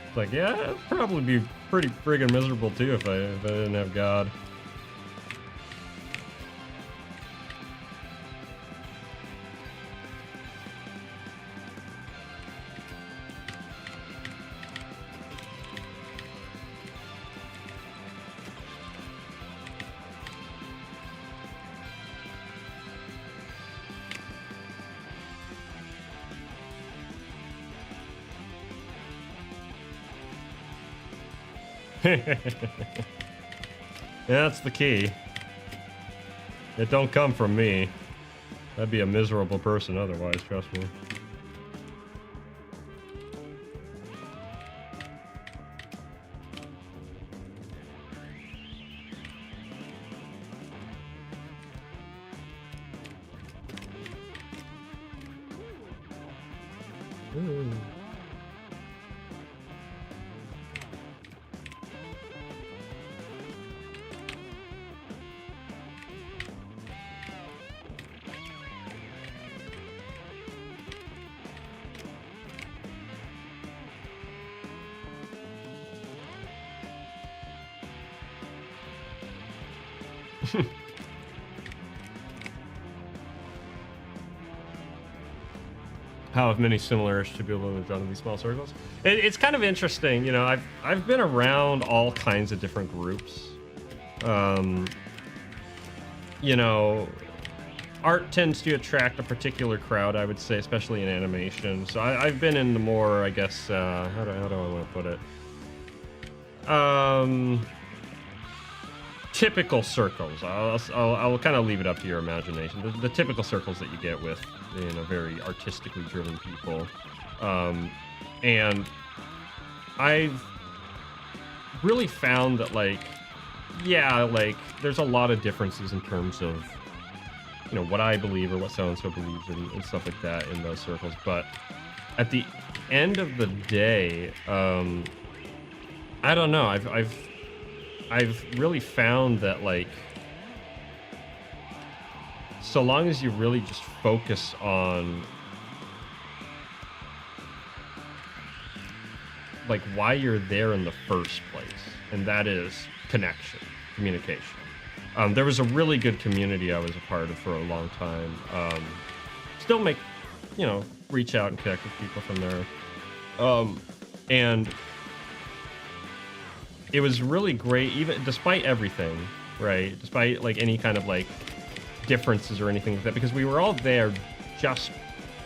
It's like, yeah, it'd probably be pretty friggin' miserable too if I didn't have God. That's the key. It don't come from me. I'd be a miserable person otherwise, trust me. Ooh. How have many similarities to people who have drawn in these small circles? It's kind of interesting, you know. I've been around all kinds of different groups. You know, art tends to attract a particular crowd, I would say, especially in animation. So I've been in the more, I guess, how do I want to put it? Typical circles. I'll kind of leave it up to your imagination. The typical circles that you get with, you know, very artistically driven people. And I've really found that, like, yeah, like, there's a lot of differences in terms of, you know, what I believe or what so-and-so believes and stuff like that in those circles. But at the end of the day, I don't know. I've really found that, like, so long as you really just focus on, like, why you're there in the first place, and that is connection, communication. There was a really good community I was a part of for a long time. Still make, you know, reach out and connect with people from there. And it was really great, even despite everything, right? Despite, like, any kind of, like, differences or anything like that, because we were all there just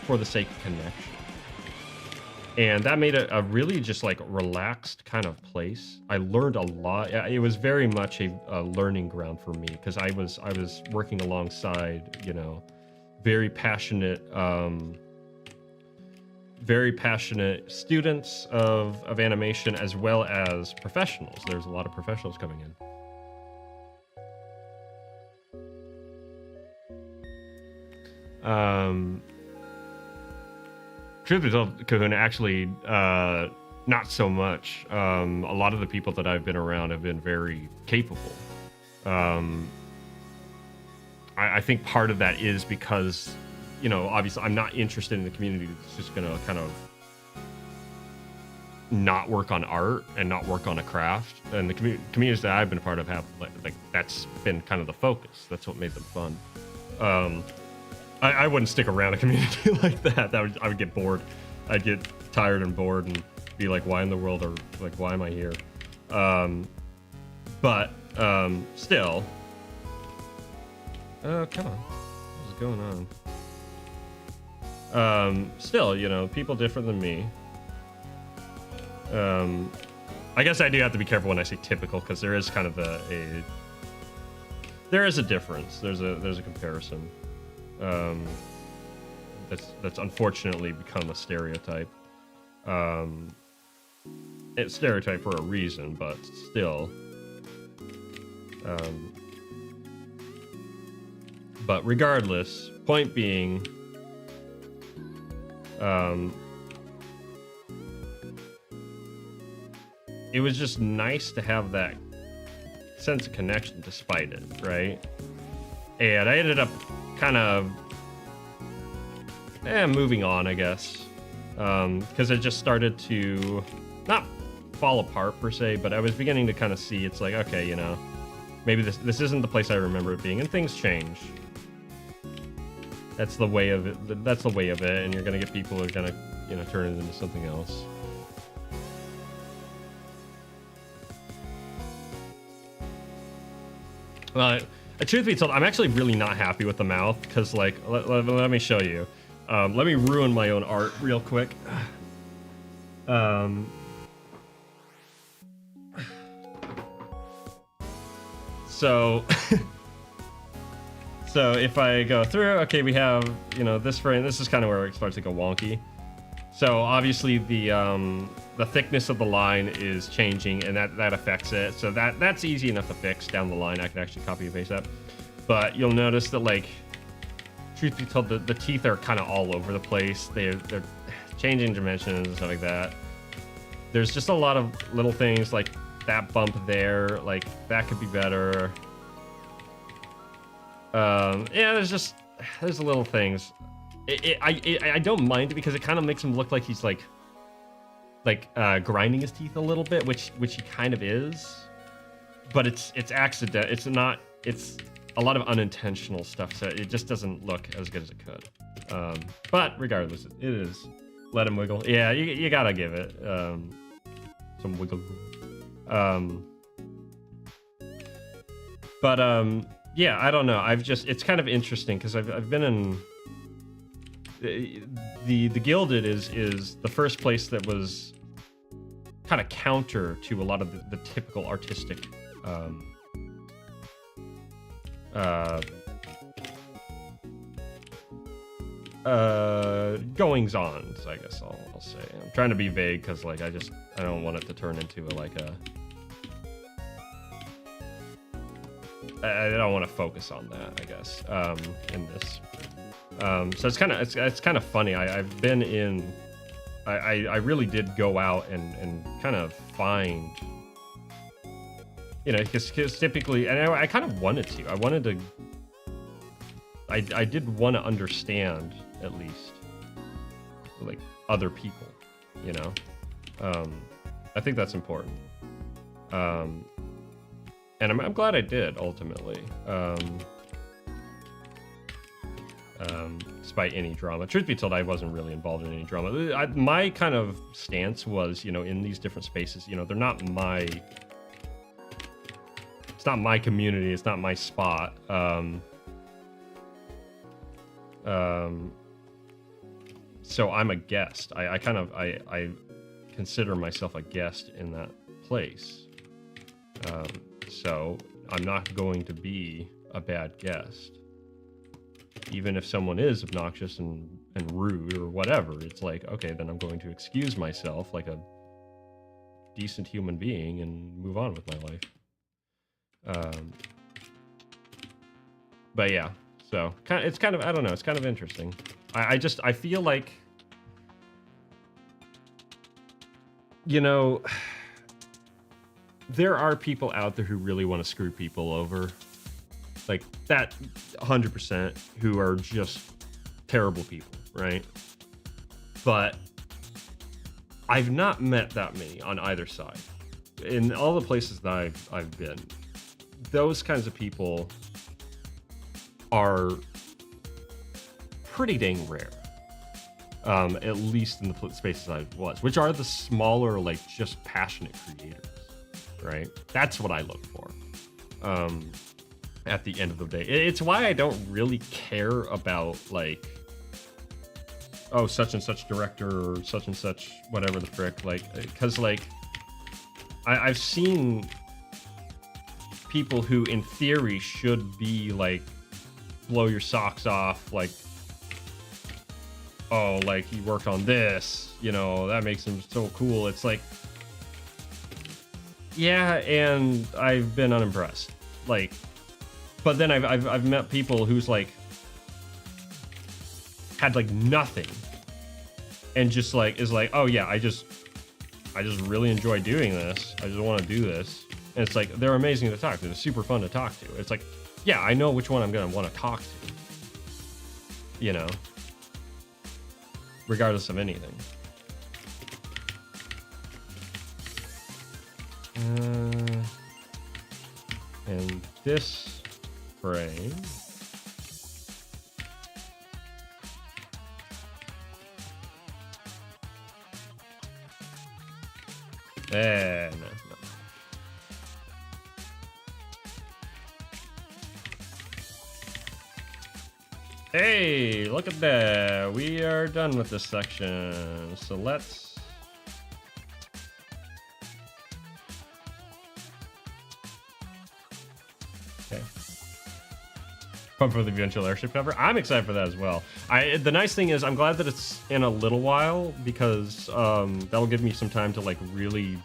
for the sake of connection. And that made it a really just, like, relaxed kind of place. I learned a lot. It was very much a learning ground for me, because I was working alongside, you know, very passionate students of animation, as well as professionals. There's a lot of professionals coming in. Truth be told, Kahuna, actually, not so much. A lot of the people that I've been around have been very capable. I think part of that is because, you know, obviously I'm not interested in the community that's just going to kind of not work on art and not work on a craft. And the communities that I've been a part of have, like, that's been kind of the focus. That's what made them fun. I wouldn't stick around a community like that. I would get bored. I'd get tired and bored and be like, why in the world, or like, why am I here? But still, come on, what's going on? Still, you know, people different than me. I guess I do have to be careful when I say typical, because there is kind of there is a difference. There's a comparison. That's unfortunately become a stereotype. It's stereotype for a reason, but still. But regardless, point being, it was just nice to have that sense of connection despite it, right? And I ended up kind of moving on, I guess, because it just started to not fall apart per se, but I was beginning to kind of see, it's like, okay, you know, maybe this isn't the place I remember it being, and things change. That's the way of it. That's the way of it, and you're gonna get people who are gonna, you know, turn it into something else. Well, truth be told, I'm actually really not happy with the mouth, because, like, let me show you. Let me ruin my own art real quick. So, so if I go through, okay, we have, you know, this frame. This is kind of where it starts to go wonky. So obviously the thickness of the line is changing, and that affects it. So that's easy enough to fix down the line. I could actually copy and paste that. But you'll notice that, like, truth be told, the teeth are kind of all over the place. They're changing dimensions and stuff like that. There's just a lot of little things, like that bump there, like that could be better. Yeah, there's little things. I don't mind it, because it kind of makes him look like he's like grinding his teeth a little bit, which he kind of is, but it's accident. It's not it's a lot of unintentional stuff, so it just doesn't look as good as it could. But regardless, it is. Let him wiggle. Yeah, you gotta give it some wiggle room. Yeah, I don't know. It's kind of interesting because I've been in the Gilded is the first place that was kind of counter to a lot of the typical artistic goings on, I guess I'll say. I'm trying to be vague because like I don't want it to turn into I don't want to focus on that, I guess, in this. So it's kind of funny. I've been in. I really did go out and kind of find, because typically, and I kind of wanted to. I did want to understand at least, like other people, I think that's important. And I'm glad I did ultimately, despite any drama. Truth be told, I wasn't really involved in any drama. My kind of stance was, in these different spaces, they're not my. It's not my community. It's not my spot. So I'm a guest. I consider myself a guest in that place. So I'm not going to be a bad guest. Even if someone is obnoxious and rude or whatever, it's like, okay, then I'm going to excuse myself like a decent human being and move on with my life. But yeah, so it's kind of, I don't know, it's kind of interesting. I feel like, there are people out there who really want to screw people over. Like that 100% who are just terrible people, right? But I've not met that many on either side. In all the places that I've been, those kinds of people are pretty dang rare. At least in the spaces I was, which are the smaller, like just passionate creators, right? That's what I look for. At the end of the day, it's why I don't really care about like, oh, such and such director or such and such whatever the frick, like, because like I've seen people who in theory should be like blow your socks off, like, oh, like he worked on this, that makes him so cool. It's like, yeah, and I've been unimpressed. Like, but then I've met people who's like had like nothing, and just like is like, oh yeah, I just really enjoy doing this. I just want to do this, and it's like they're amazing to talk to. They're super fun to talk to. It's like, yeah, I know which one I'm gonna want to talk to, regardless of anything. And this frame. No. Hey, look at that. We are done with this section. So let's... Okay. Fun for the eventual airship cover. I'm excited for that as well. The nice thing is I'm glad that it's in a little while, because that'll give me some time to like really...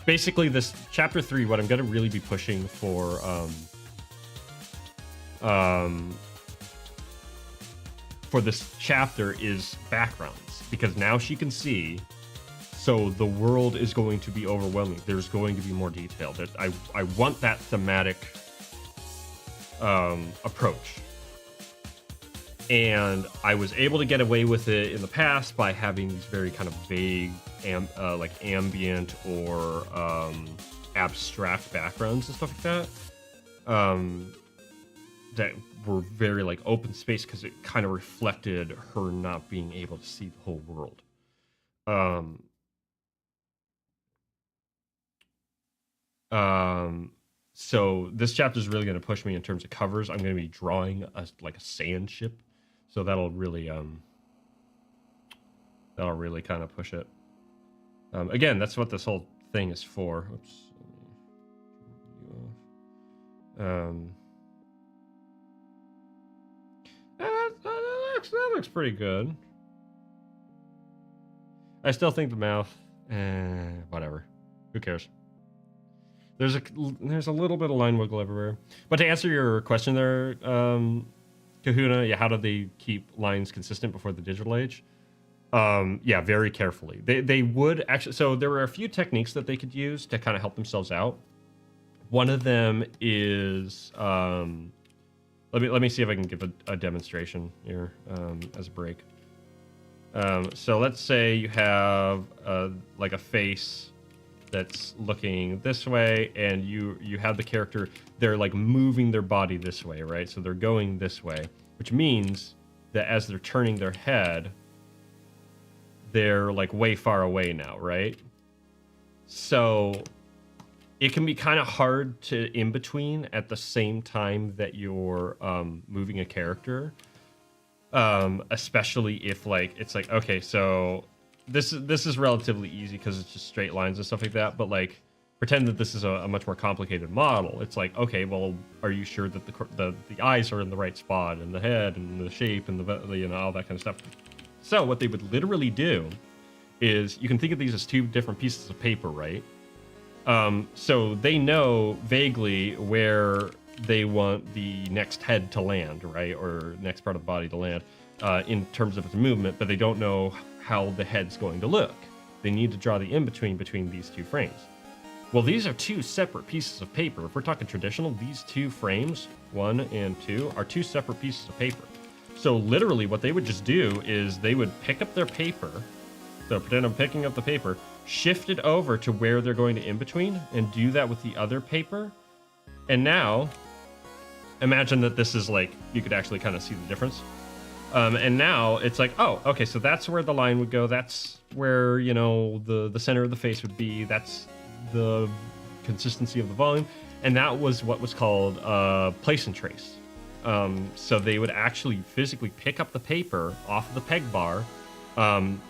Basically, this chapter 3, what I'm going to really be pushing for this chapter is backgrounds, because now she can see, so the world is going to be overwhelming. There's going to be more detail. I want that thematic approach, and I was able to get away with it in the past by having these very kind of vague, like ambient or abstract backgrounds and stuff like that. that were very like open space because it kind of reflected her not being able to see the whole world. So this chapter is really going to push me in terms of covers. I'm going to be drawing a sand ship, so that'll really kind of push it. Again, that's what this whole thing is for. Oops. That looks pretty good. I still think the mouth, whatever. Who cares? There's a little bit of line wiggle everywhere. But to answer your question there, Kahuna, yeah, how do they keep lines consistent before the digital age? Yeah, very carefully. They would actually. So there were a few techniques that they could use to kind of help themselves out. One of them is let me see if I can give a demonstration here as a break. So let's say you have like a face that's looking this way, and you have the character, they're like moving their body this way, right? So they're going this way, which means that as they're turning their head, they're like way far away now, right? So it can be kind of hard to in between at the same time that you're moving a character, especially if like it's like, okay, so this is relatively easy because it's just straight lines and stuff like that, but like pretend that this is a much more complicated model. It's like, okay, well, are you sure that the eyes are in the right spot, and the head and the shape and the all that kind of stuff? So what they would literally do is, you can think of these as two different pieces of paper, right? So they know vaguely where they want the next head to land, right? Or next part of the body to land in terms of its movement, but they don't know how the head's going to look. They need to draw the in-between between these two frames. Well, these are two separate pieces of paper. If we're talking traditional, these two frames, 1 and 2, are two separate pieces of paper. So literally what they would just do is they would pick up their paper. So pretend I'm picking up the paper, shift it over to where they're going to in-between, and do that with the other paper. And now, imagine that this is like, you could actually kind of see the difference. And now it's like, oh, okay, so that's where the line would go. That's where, you know, the center of the face would be. That's the consistency of the volume. And that was what was called place and trace. So they would actually physically pick up the paper off of the peg bar.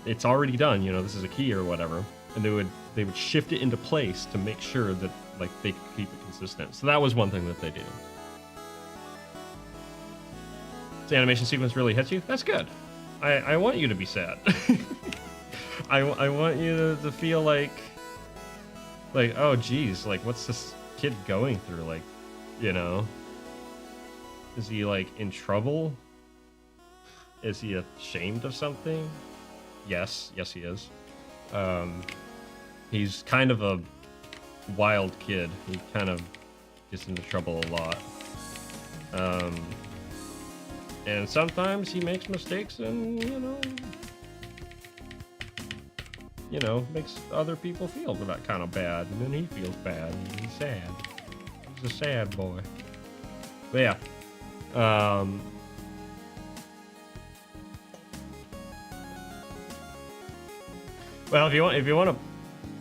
It's already done, you know, this is a key or whatever. And they would shift it into place to make sure that like they could keep it consistent. So that was one thing that they do. The animation sequence really hits you. That's good. I want you to be sad. I want you to feel like, oh geez, like what's this kid going through? Like, you know, is he like in trouble? Is he ashamed of something? Yes, he is. He's kind of a wild kid. He kind of gets into trouble a lot. And sometimes he makes mistakes and, you know, makes other people feel that kind of bad. And then he feels bad and he's sad. He's a sad boy. But yeah. Well, if you want a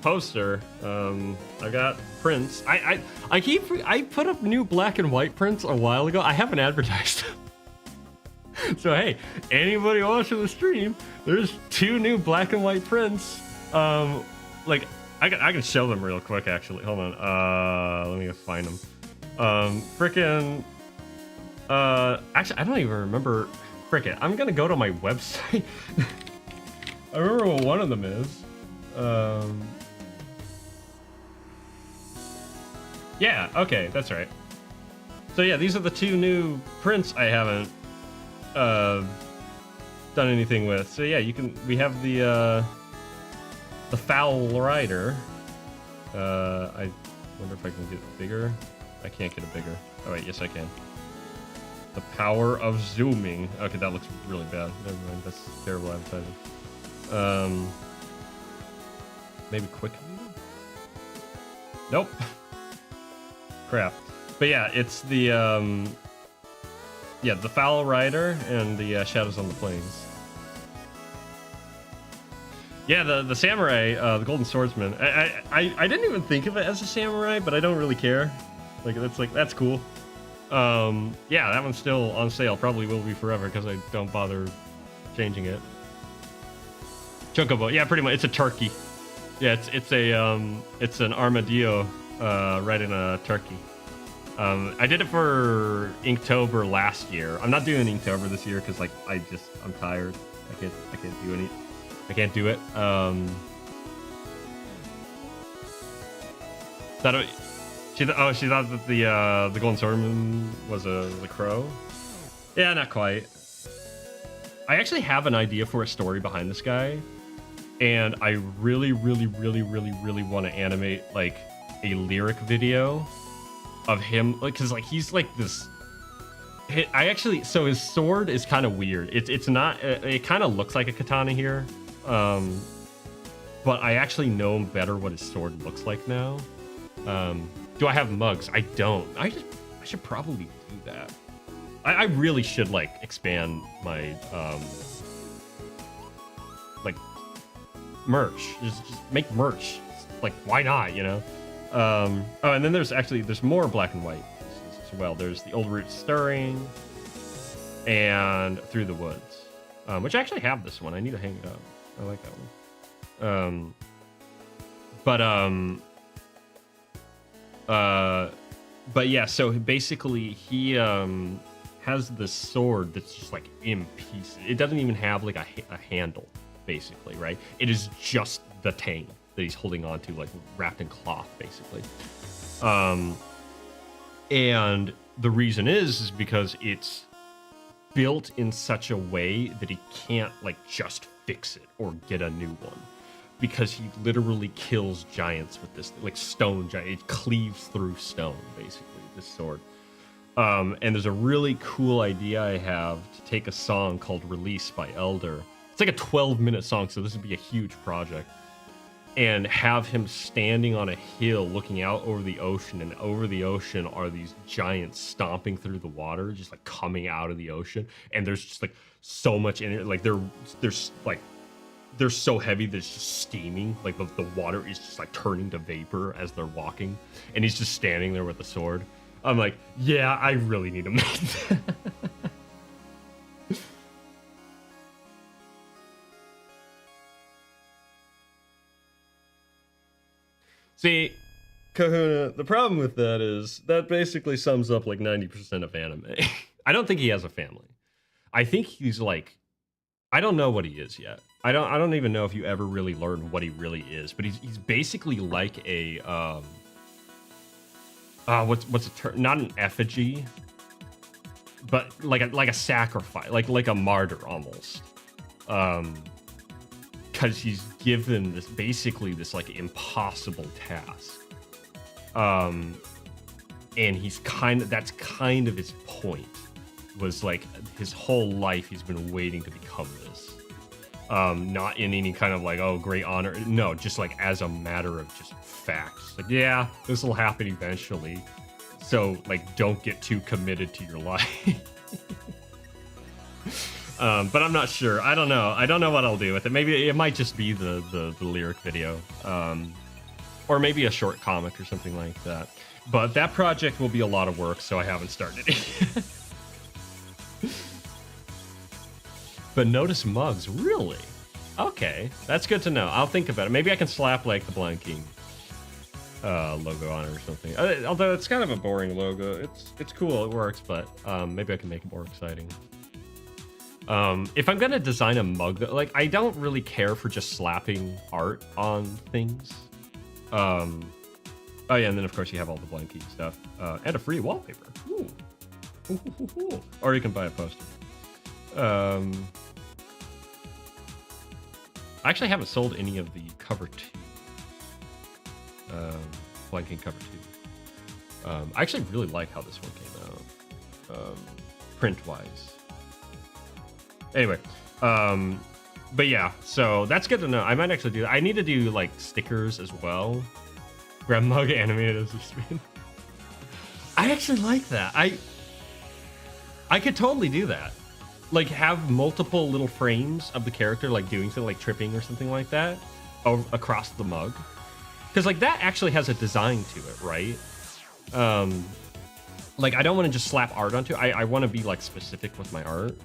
poster, I got prints. I put up new black and white prints a while ago. I haven't advertised them. So hey, anybody watching the stream, there's 2 new black and white prints. Like I can show them real quick actually. Hold on. Let me go find them. Actually I don't even remember. Frickin', I'm gonna go to my website. I remember what one of them is. Yeah, okay, that's right. So yeah, these are the 2 new prints I haven't done anything with. So yeah, we have the Foul Rider. I wonder if I can get it bigger. I can't get it bigger. Oh wait, yes I can. The power of zooming. Okay, that looks really bad. Never mind, that's terrible advertising. Maybe quick view? Nope. Crap. But yeah, it's the the Foul Rider and the Shadows on the Plains. Yeah, the samurai, the Golden Swordsman. I didn't even think of it as a samurai, but I don't really care. That's cool. Yeah, that one's still on sale. Probably will be forever because I don't bother changing it. Chocobo, yeah, pretty much. It's a turkey. Yeah, it's an armadillo riding a turkey. I did it for Inktober last year. I'm not doing Inktober this year because I'm tired. I can't do it. She thought that the Golden Swordsman was a crow. Yeah, not quite. I actually have an idea for a story behind this guy, and I really want to animate like a lyric video of him, because he's like this. So his sword is kind of weird. It's not. It kind of looks like a katana here, but I actually know better what his sword looks like now. Do I have mugs? I don't. I should probably do that. I really should like expand my like merch. Just make merch. Like, why not? You know. Oh, and then there's more black and white as well. There's the Old Roots Stirring and Through the Woods, which I actually have this one. I need to hang it up. I like that one. But yeah, so basically he has this sword that's just like in pieces. It doesn't even have like a handle, basically, right? It is just the tang that he's holding on to, like wrapped in cloth, basically. And the reason is because it's built in such a way that he can't like just fix it or get a new one, because he literally kills giants with this, like stone giant. It cleaves through stone, basically, this sword. And there's a really cool idea I have to take a song called Release by Elder. It's like a 12-minute song, so this would be a huge project. And have him standing on a hill looking out over the ocean, and over the ocean are these giants stomping through the water, just like coming out of the ocean. And there's just like so much in it. Like they're so heavy that it's just steaming. Like the water is just like turning to vapor as they're walking. And he's just standing there with the sword. I'm like, yeah, I really need to make that. See, Kahuna, the problem with that is that basically sums up like 90% of anime. I don't think he has a family. I think he's like, I don't know what he is yet. I don't even know if you ever really learn what he really is, but he's basically like a what's a term? Not an effigy, but like a sacrifice, like a martyr almost. Because he's given this like impossible task. And that's kind of his point, was like his whole life he's been waiting to become this. Not in any kind of like, oh, great honor. No, just like as a matter of just facts. Like, yeah, this will happen eventually. So like, don't get too committed to your life. But I'm not sure. I don't know. I don't know what I'll do with it. Maybe it might just be the lyric video. Or maybe a short comic or something like that. But that project will be a lot of work, so I haven't started it. But notice mugs, really? Okay, that's good to know. I'll think about it. Maybe I can slap like the Blind King logo on it or something. Although it's kind of a boring logo. It's cool, it works, but maybe I can make it more exciting. If I'm gonna design a mug, like I don't really care for just slapping art on things. Oh yeah, and then of course you have all the Blind King stuff and a free wallpaper. Ooh. Ooh. Or you can buy a poster. I actually haven't sold any of the cover 2. Blind King cover 2. I actually really like how this one came out, print-wise. Anyway, but yeah, so that's good to know. I might actually do that. I need to do like stickers as well. Grab mug animated as a spin. I actually like that. I could totally do that. Like have multiple little frames of the character like doing something like tripping or something like that across the mug. Because like that actually has a design to it, right? Like I don't want to just slap art onto it. I want to be like specific with my art.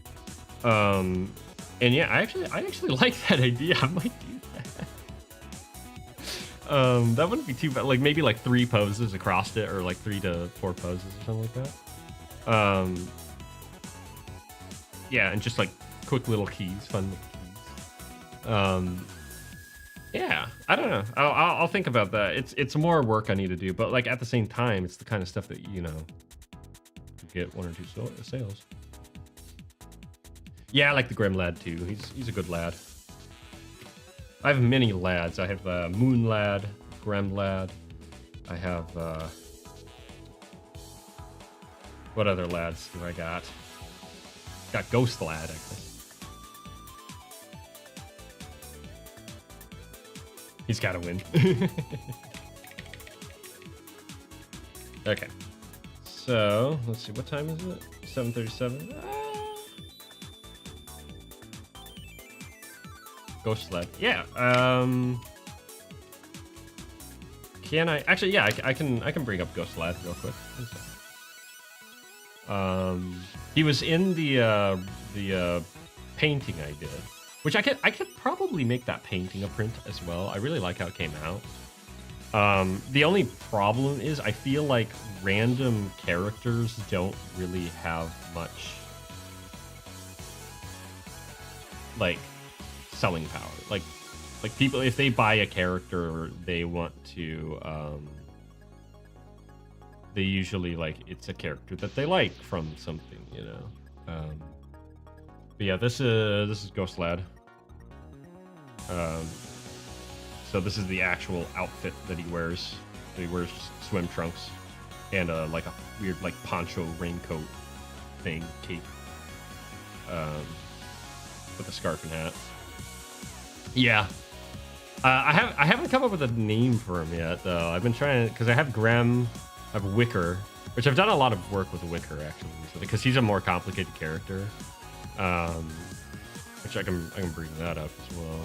And yeah, I actually like that idea. I might do that. That wouldn't be too bad. Like maybe like 3 poses across it, or like 3 to 4 poses or something like that. Yeah, and just like quick little keys, fun little keys. Yeah, I don't know. I'll think about that. It's more work I need to do, but like at the same time, it's the kind of stuff that you get 1 or 2 sales. Yeah, I like the Grim lad too. He's a good lad. I have many lads. I have Moon lad, Grim lad. I have what other lads do I got? Got Ghost lad actually. He's got to win. Okay. So, let's see. What time is it? 7:37. Ghost lad. Yeah. Can I actually? Yeah, I can bring up Ghost lad real quick. He was in the painting I did. Which I could probably make that painting a print as well. I really like how it came out. The only problem is I feel like random characters don't really have much like selling power. Like people, if they buy a character, they want to they usually like it's a character that they like from something, But yeah, this is Ghost Lad. So this is the actual outfit that he wears. He wears swim trunks and like a weird like poncho raincoat thing, cape, with a scarf and hat. Yeah, I haven't come up with a name for him yet though. I've been trying because I have Grem, I have Wicker, which I've done a lot of work with Wicker actually because he's a more complicated character. Which I can bring that up as well.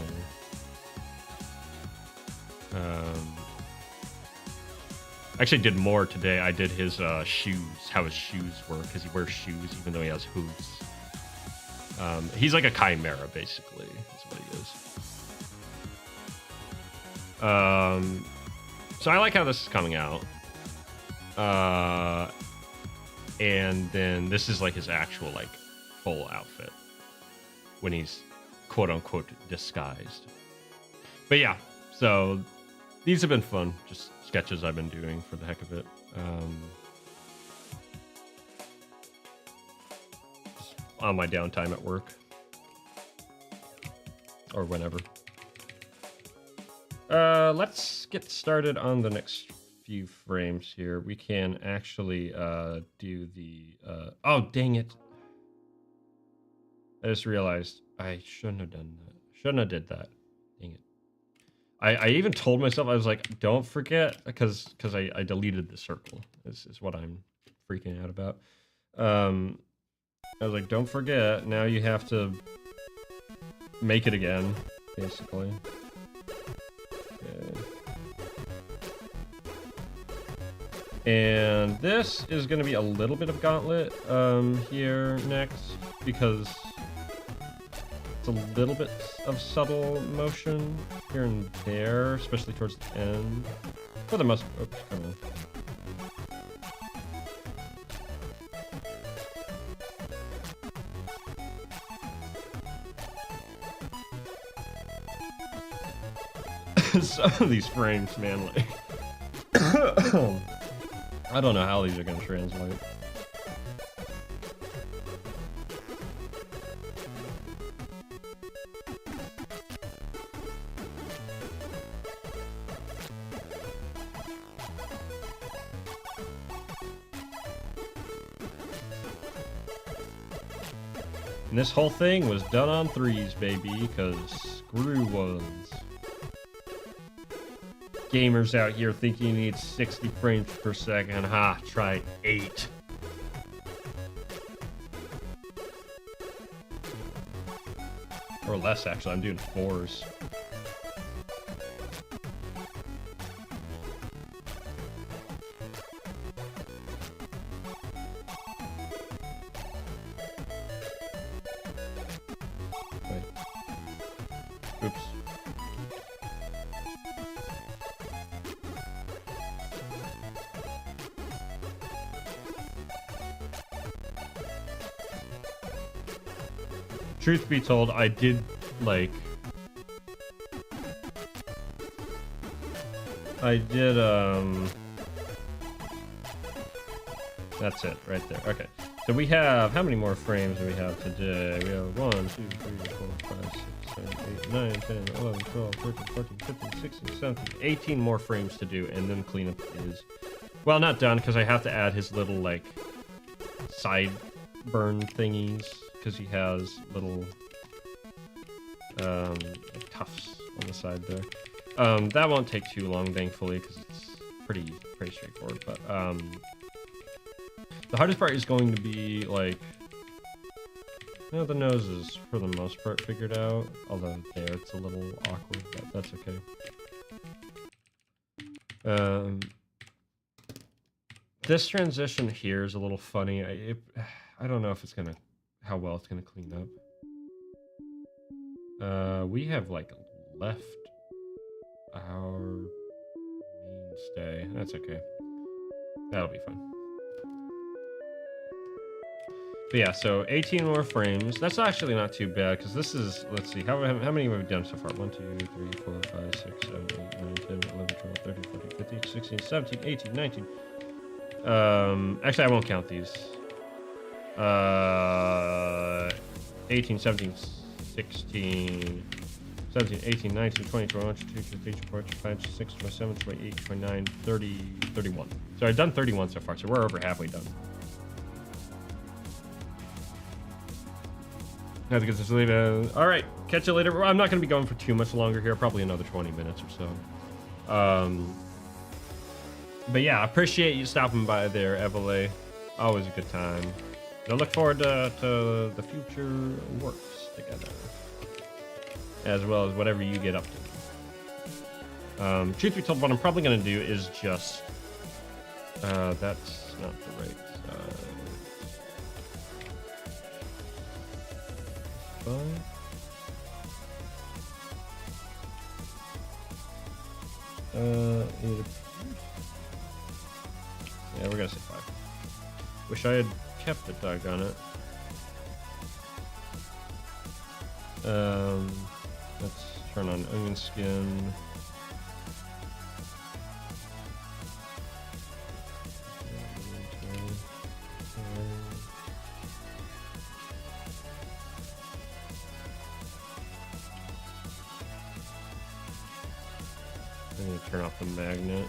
I actually did more today. I did his shoes, how his shoes work, because he wears shoes even though he has hooves. He's like a chimera, basically. That's what he is. So I like how this is coming out. And then this is like his actual like full outfit when he's quote unquote disguised. But yeah, so these have been fun, just sketches I've been doing for the heck of it. Just on my downtime at work or whenever. Let's get started on the next few frames here. We can actually do the oh dang it, I just realized I shouldn't have done that. Shouldn't have did that. Dang it. I even told myself, I was like, don't forget, because I deleted the circle. This is what I'm freaking out about. I was like, don't forget, now you have to make it again, basically. Okay. And this is going to be a little bit of gauntlet here next, because it's a little bit of subtle motion here and there, especially towards the end. For the most part, oops, come on. Some of these frames, man, like I don't know how these are going to translate. And this whole thing was done on 3s, baby, because screw ones. gamers out here thinking you need 60 frames per second. Ha, try 8. Or less, actually. I'm doing 4s. Wait. Oops. Truth be told, I did, like... That's it, right there. Okay. So we have... How many more frames do we have today? We have 1, 2, 3, 4, 5, 6, 7, 8, 9, 10, 11, 12, 13, 14, 15, 16, 17, 18 more frames to do, and then cleanup is... Well, not done, because I have to add his little, like, sideburn thingies. Because he has little like tufts on the side there. That won't take too long, thankfully, because it's pretty straightforward. But the hardest part is going to be like, you know, the nose is for the most part figured out. Although there it's a little awkward, but that's okay. This transition here is a little funny. I don't know if it's gonna. How well it's gonna clean up. We have like left our mainstay. That's okay. That'll be fun. But yeah, so 18 more frames. That's actually not too bad because this is. Let's see, how many have we done so far? 1, 2, 3, 4, 5, 6, 7, 8, 9, 10, 11, 12, 13, 14, 15, 16, 17, 18, 19. Actually, I won't count these. 18, 17, 16, 17, 18, 19, 20, 21, 22, 23, 24, 25, 26, 27, 28, 29, 30, 31. So I've done 31 so far, so we're over halfway done. I have to get this later. All right, catch you later. I'm not going to be going for too much longer here, probably another 20 minutes or so. But yeah, I appreciate you stopping by there, Evele. Always a good time. I look forward to the future works together, as well as whatever you get up to. Truth be told, what I'm probably going to do is just... that's not the right side. Yeah, we're going to say 5. Wish I had kept it, doggone it. Let's turn on onion skin. I need to turn off the magnet.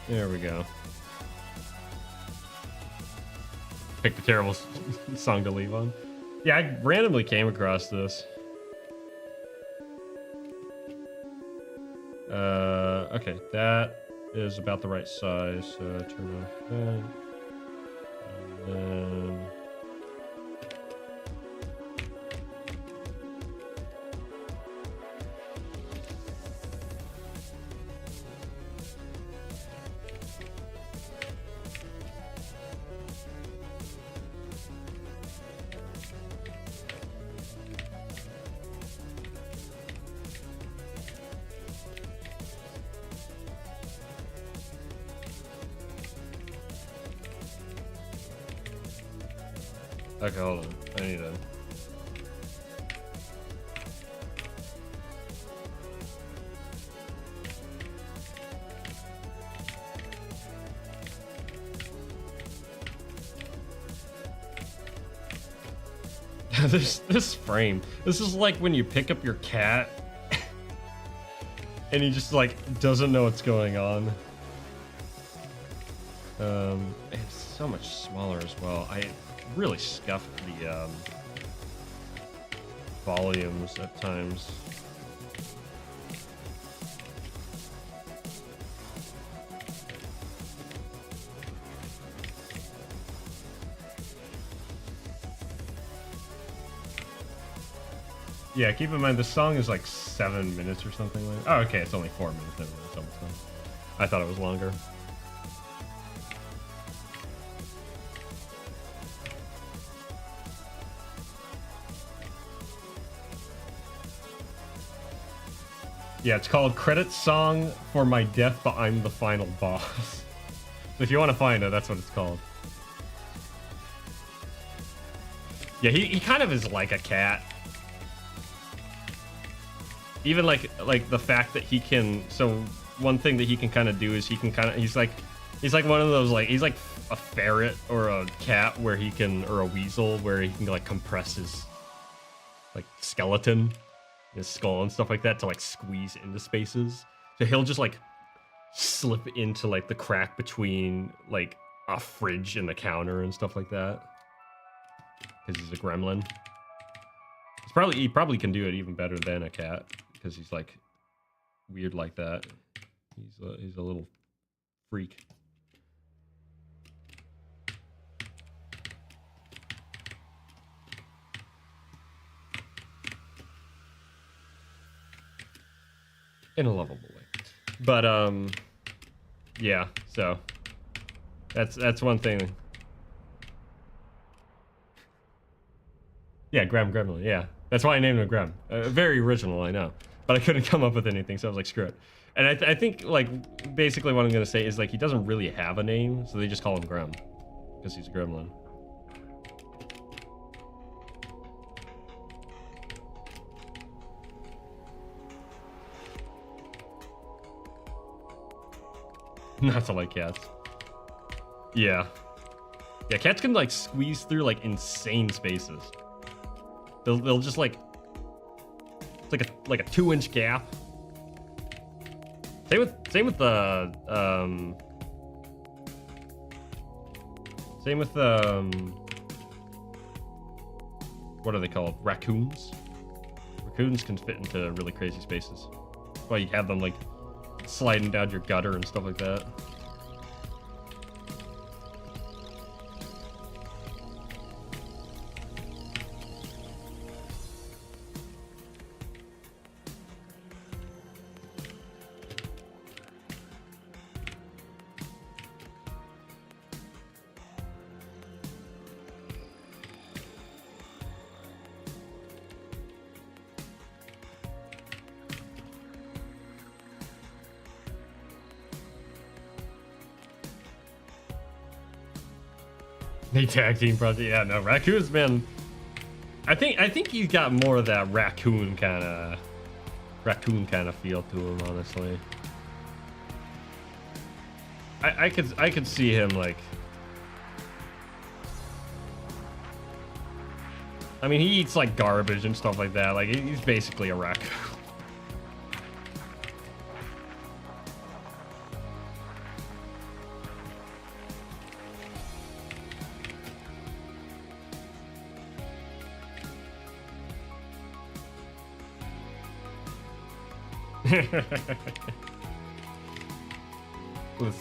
There we go. Picked a terrible song to leave on. Yeah, I randomly came across this. Okay, that is about the right size, so turn off that. And then... Okay, hold on. I need to... this frame. This is like when you pick up your cat and he just like doesn't know what's going on. It's so much smaller as well. I really scuffed volumes at times. Yeah, keep in mind the song is like 7 minutes or something like that. Oh, okay, it's only 4 minutes. It's almost done. I thought it was longer. Yeah, it's called Credit Song for My Death, but I'm the Final Boss. So if you want to find it, that's what it's called. Yeah, he kind of is like a cat. Even like the fact that he can, so one thing that he can kind of do is he can kind of, he's like one of those, like, he's like a ferret or a cat where he can, or a weasel where he can like compress his like skeleton, his skull and stuff like that to like squeeze into spaces. So he'll just like slip into like the crack between like a fridge and the counter and stuff like that. Because he's a gremlin. He probably can do it even better than a cat because he's like weird like that. He's a little freak. In a lovable way. But yeah, so that's one thing. Yeah, Gremlin, yeah. That's why I named him Grem. Very original, I know. But I couldn't come up with anything, so I was like, screw it. And I think, like, basically what I'm going to say is, like, he doesn't really have a name, so they just call him Grem. Because he's a gremlin. Not to like cats. Yeah. Yeah, cats can, like, squeeze through, like, insane spaces. They'll just like, it's like a 2-inch gap. Same with the what are they called? Raccoons. Raccoons can fit into really crazy spaces. That's why you have them like sliding down your gutter and stuff like that. The tag team project, yeah, no, Raccoon's been. I think he's got more of that raccoon kind of feel to him, honestly. I could see him like. I mean, he eats like garbage and stuff like that. Like he's basically a raccoon.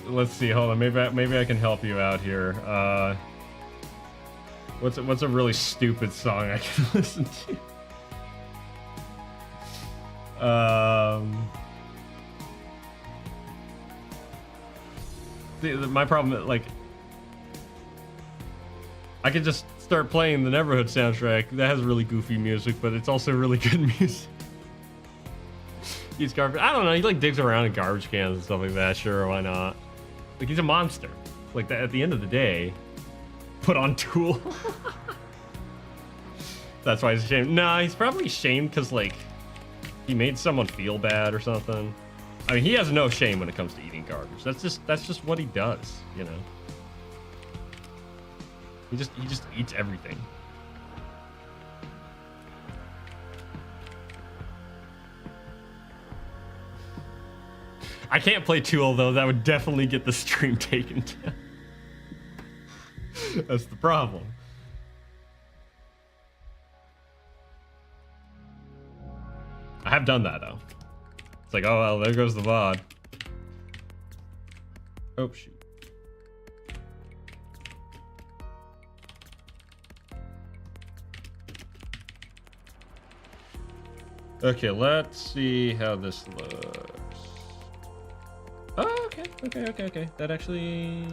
Let's see. Hold on. Maybe I can help you out here. What's a really stupid song I can listen to? My problem, like, I could just start playing the Neverhood soundtrack. That has really goofy music, but it's also really good music. He's garbage. I don't know. He like digs around in garbage cans and stuff like that. Sure, why not? Like he's a monster. Like that. At the end of the day, put on Tool. That's why he's ashamed. Nah, he's probably ashamed because like he made someone feel bad or something. I mean, he has no shame when it comes to eating garbage. That's just what he does. You know. He just eats everything. I can't play Tool though. That would definitely get the stream taken down. That's the problem. have done that though. It's like, oh well, there goes the VOD. Oh shoot. Okay, let's see how this looks. Oh, okay. That actually...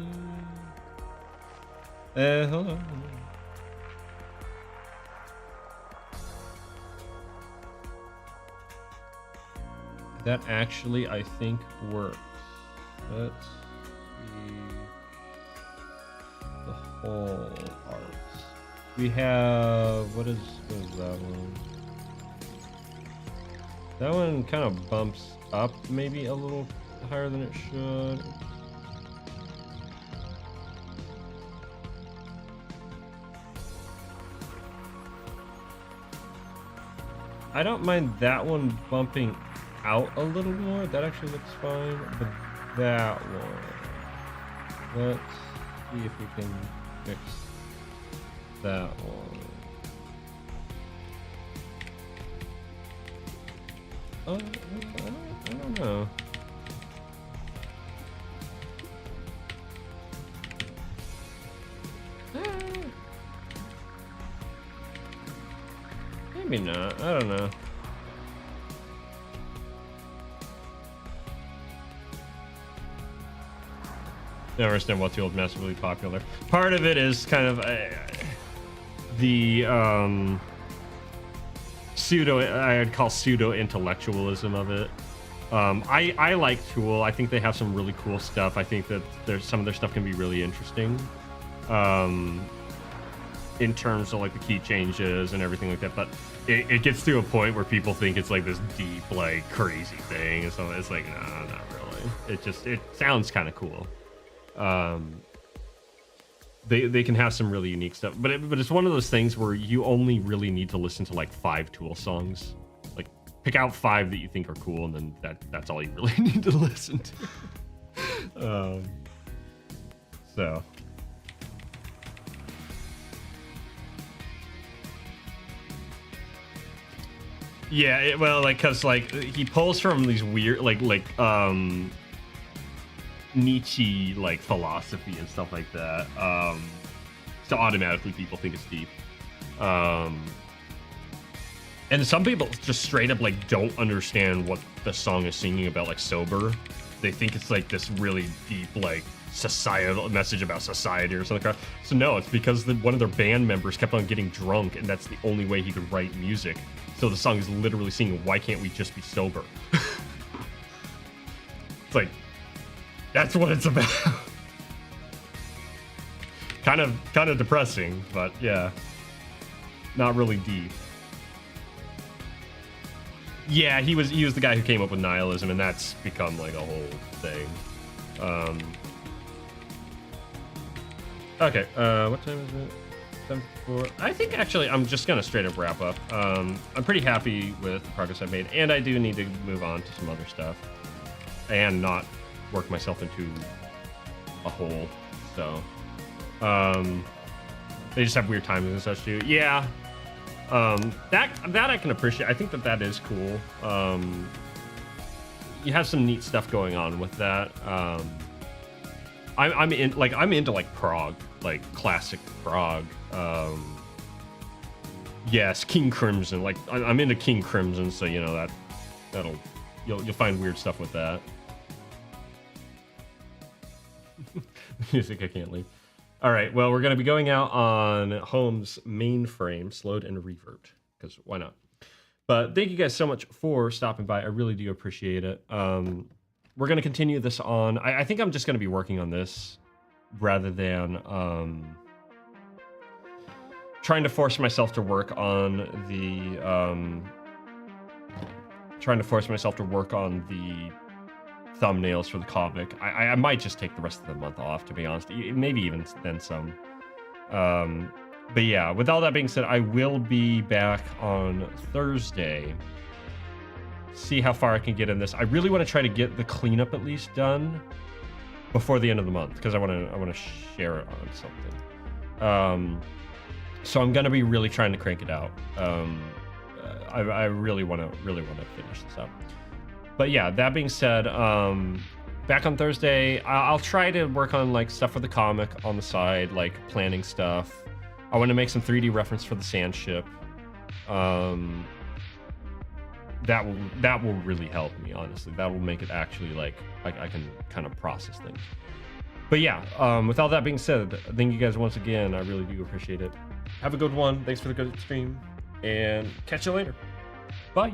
hold on. That actually, I think, works. Let's see the whole art. We have... What is that one? That one kind of bumps up maybe a little higher than it should. I don't mind that one bumping out a little more. That actually looks fine. But that one, let's see if we can fix that one. I don't know. Maybe not. I don't know. I don't understand why Tool is massively popular. Part of it is kind of the I'd call pseudo-intellectualism of it. I like Tool. I think they have some really cool stuff. I think that some of their stuff can be really interesting. In terms of like the key changes and everything like that, but it gets to a point where people think it's like this deep, like crazy thing, and so it's like, nah, not really. It sounds kind of cool. They can have some really unique stuff, but it's one of those things where you only really need to listen to like 5 Tool songs. Like pick out 5 that you think are cool, and then that's all you really need to listen to. So. Yeah, well, like, cause like he pulls from these weird, like Nietzsche like philosophy and stuff like that. So automatically people think it's deep. And some people just straight up like don't understand what the song is singing about, like Sober. They think it's like this really deep, like societal message about society or something like that. So no, it's because one of their band members kept on getting drunk, and that's the only way he could write music. So the song is literally singing, why can't we just be sober? It's like, that's what it's about. kind of depressing, but yeah, not really deep. Yeah, he was the guy who came up with nihilism, and that's become like a whole thing. Okay, what time is it? 7:04. I think actually I'm just gonna straight up wrap up. I'm pretty happy with the progress I've made, and I do need to move on to some other stuff and not work myself into a hole. So they just have weird timings and such too. Yeah, that I can appreciate. I think that is cool. You have some neat stuff going on with that. I'm into like prog, like classic prog. Yes, King Crimson. Like I'm into King Crimson, so you know you'll find weird stuff with that. Music I can't leave. All right, well, we're gonna be going out on Home's mainframe, slowed and reverb, because why not? But thank you guys so much for stopping by. I really do appreciate it. We're gonna continue this on. I think I'm just gonna be working on this rather than trying to force myself to work on the thumbnails for the comic. I might just take the rest of the month off, to be honest. Maybe even then some. But yeah, with all that being said, I will be back on Thursday. See how far I can get in this. I really want to try to get the cleanup at least done before the end of the month, because I want to share it on something. So I'm gonna be really trying to crank it out. I really want to finish this up. But yeah, that being said, back on Thursday, I'll try to work on like stuff for the comic on the side, like planning stuff. I want to make some 3D reference for the sand ship. That will really help me, honestly. That will make it actually like I can kind of process things. But yeah, with all that being said, thank you guys once again. I really do appreciate it. Have a good one. Thanks for the good stream, and catch you later. Bye.